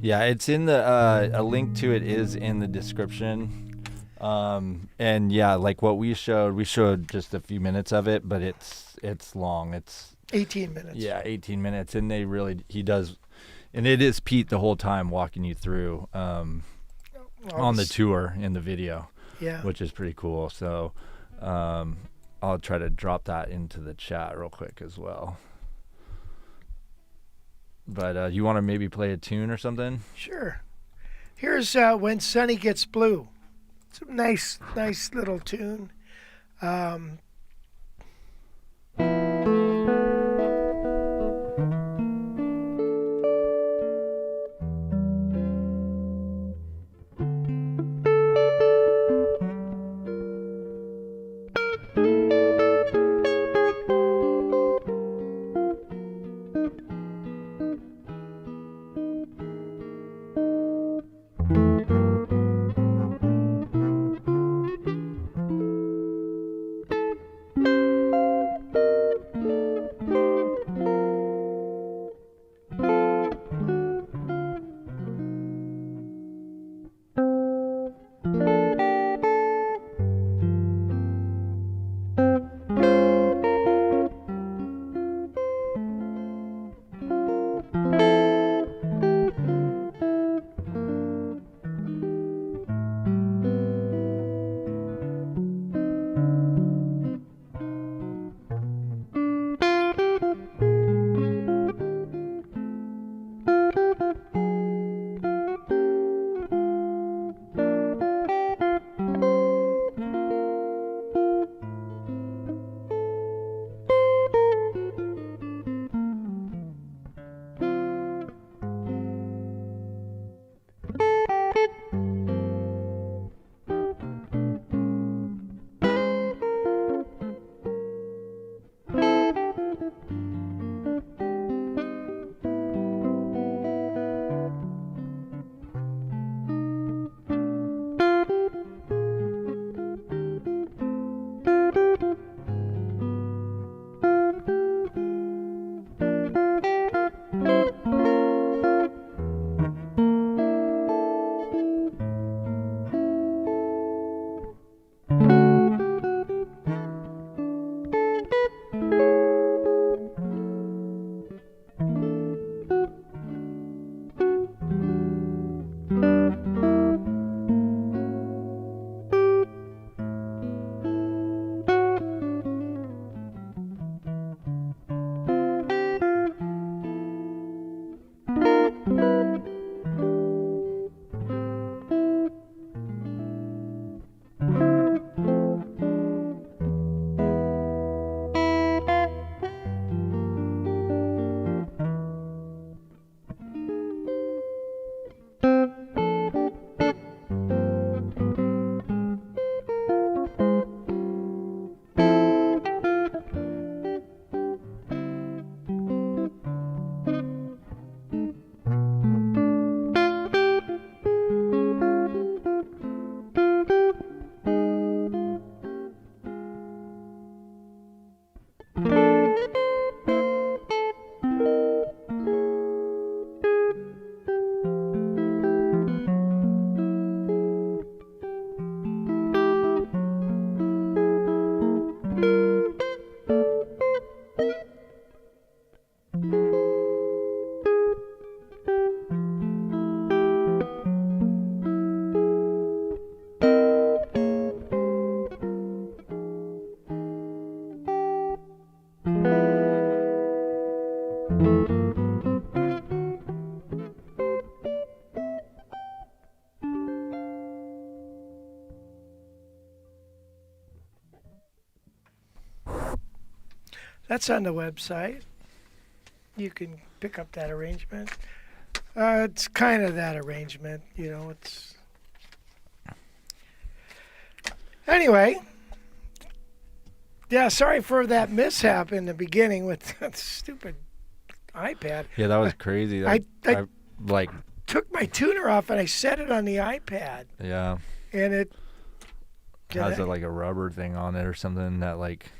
Yeah, it's in the a link to it is in the description. And yeah, like what we showed just a few minutes of it, but it's long. It's 18 minutes. Yeah, 18 minutes, and he does, and it is Pete the whole time walking you through on the tour in the video. Yeah, which is pretty cool. So I'll try to drop that into the chat real quick as well. But you want to maybe play a tune or something? Sure. Here's When Sunny Gets Blue. It's a nice little tune. That's on the website. You can pick up that arrangement. It's kind of that arrangement, it's... Anyway, yeah, sorry for that mishap in the beginning with that stupid iPad. Yeah, that was crazy. I like took my tuner off and I set it on the iPad, yeah. and it Has like a rubber thing on it or something that like.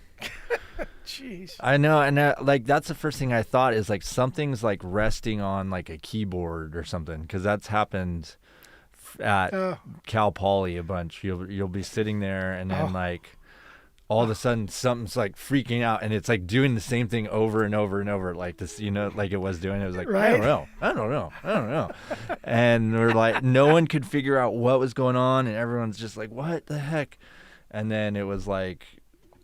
Jeez. I know, and like that's the first thing I thought is like something's like resting on like a keyboard or something, because that's happened at Cal Poly a bunch. You'll be sitting there and then like all of a sudden something's like freaking out and it's like doing the same thing over and over and over, like this, like it was doing. It was like right? I don't know, and we're like no one could figure out what was going on, and everyone's just like what the heck, and then it was like.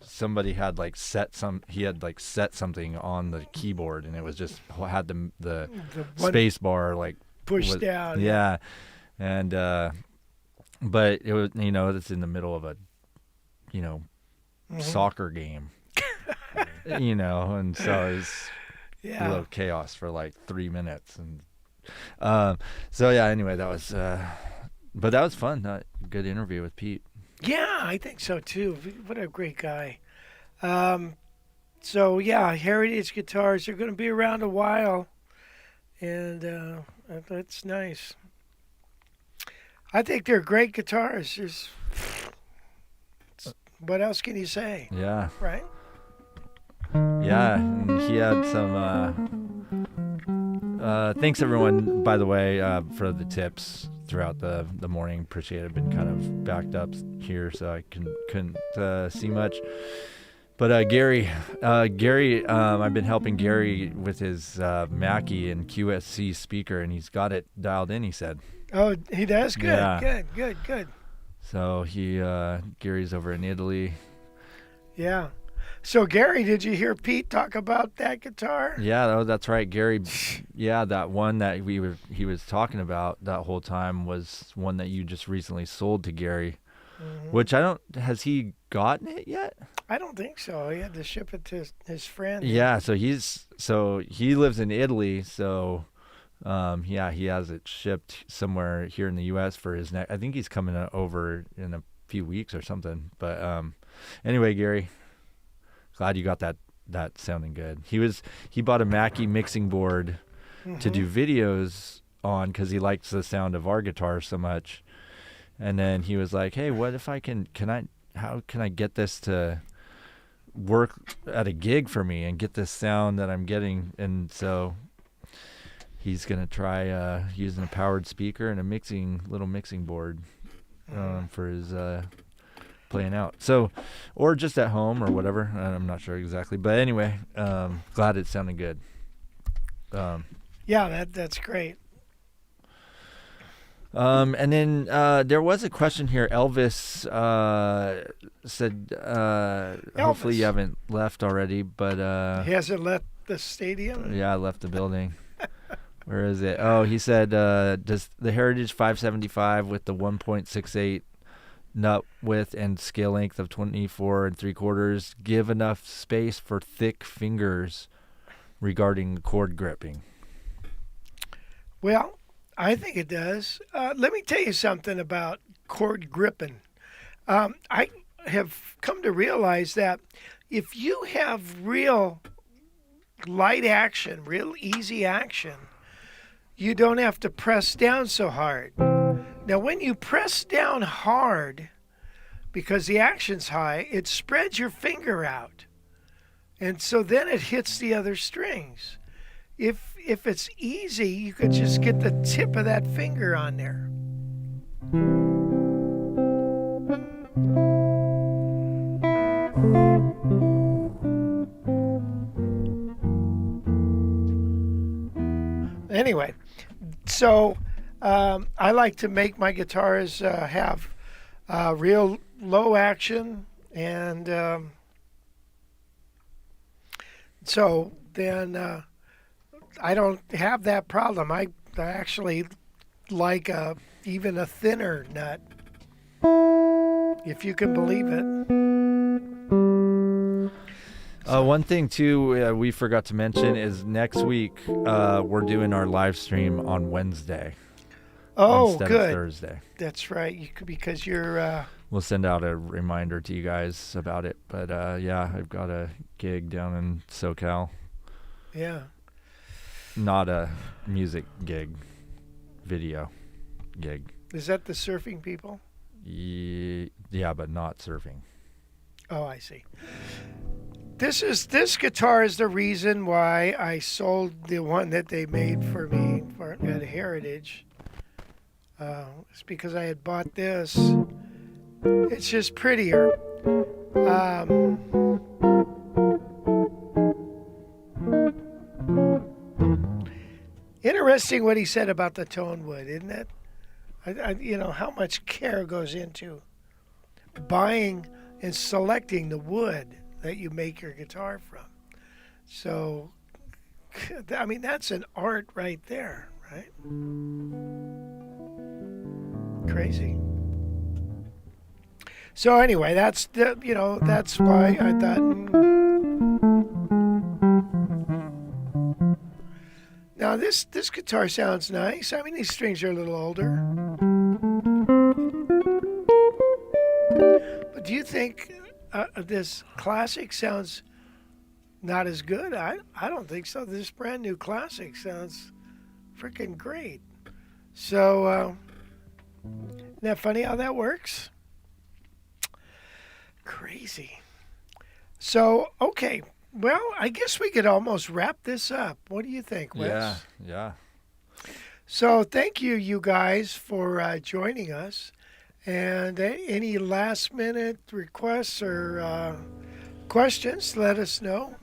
Somebody had like set something on the keyboard, and it was just had the space bar like pushed down. Yeah, and but it was it's in the middle of a soccer game, and so it was a little chaos for like 3 minutes, and so yeah. Anyway, that was but that was fun. Good interview with Pete. Yeah, I think so too. What a great guy. So yeah, Heritage guitars are going to be around a while, and that's nice. I think they're great guitars. What else can you say? Yeah. Right? Yeah, and he had some. Thanks everyone, by the way, for the tips throughout the morning. Appreciate it. I've been kind of backed up here, so I couldn't see much. But Gary, I've been helping Gary with his Mackie and QSC speaker, and he's got it dialed in. He said. Oh, he does. Good. Yeah. Good. So Gary's over in Italy. Yeah. So Gary, did you hear Pete talk about that guitar? Yeah, that's right, Gary. Yeah, that one that he was talking about that whole time was one that you just recently sold to Gary, which has he gotten it yet? I don't think so. He had to ship it to his friend. Yeah, so he lives in Italy, so he has it shipped somewhere here in the U.S. for his next. I think he's coming over in a few weeks or something. But anyway, Gary. Glad you got that sounding good. He bought a Mackie mixing board to do videos on because he likes the sound of our guitar so much. And then he was like, "Hey, what if I how can I get this to work at a gig for me and get this sound that I'm getting?" And so he's gonna try using a powered speaker and a little mixing board for his. Playing out, so or just at home or whatever. I'm not sure exactly, but anyway, glad it sounded good. Yeah, that's great. And then there was a question here. Elvis said, hopefully you haven't left already, but he hasn't left the stadium. Yeah, I left the building. Where is it? Oh, he said, does the Heritage 575 with the 1.68 nut width and scale length of 24 3/4 give enough space for thick fingers regarding chord gripping? Well, I think it does. Let me tell you something about chord gripping. I have come to realize that if you have real light action, real easy action, you don't have to press down so hard. Now, when you press down hard, because the action's high, it spreads your finger out. And so then it hits the other strings. If it's easy, you could just get the tip of that finger on there. Anyway, so I like to make my guitars have real low action, and so then I don't have that problem. I actually like even a thinner nut, if you can believe it. One thing too we forgot to mention is next week we're doing our live stream on Wednesday. Oh, instead good. of Thursday. That's right. Because you're. We'll send out a reminder to you guys about it. But yeah, I've got a gig down in SoCal. Yeah. not a music gig, video gig. Is that the surfing people? Yeah, but not surfing. Oh, I see. This guitar is the reason why I sold the one that they made for me at Heritage. It's because I had bought this. It's just prettier. Interesting what he said about the tone wood, isn't it? How much care goes into buying and selecting the wood that you make your guitar from. So, I mean, that's an art right there, right? Crazy. So anyway, that's why I thought. Now this guitar sounds nice. I mean, these strings are a little older. But do you think this classic sounds not as good? I don't think so. This brand new classic sounds freaking great. So, isn't that funny how that works? Crazy. So, okay. Well, I guess we could almost wrap this up. What do you think, Wes? Yeah. So thank you guys, for joining us. And any last minute requests or questions, let us know.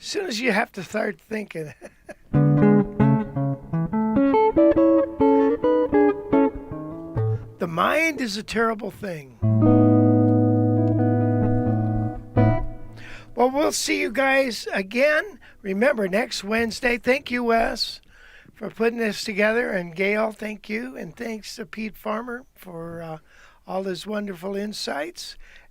As soon as you have to start thinking. The mind is a terrible thing. Well, we'll see you guys again. Remember, next Wednesday. Thank you, Wes, for putting this together. And Gail, thank you. And thanks to Pete Farmer for all his wonderful insights.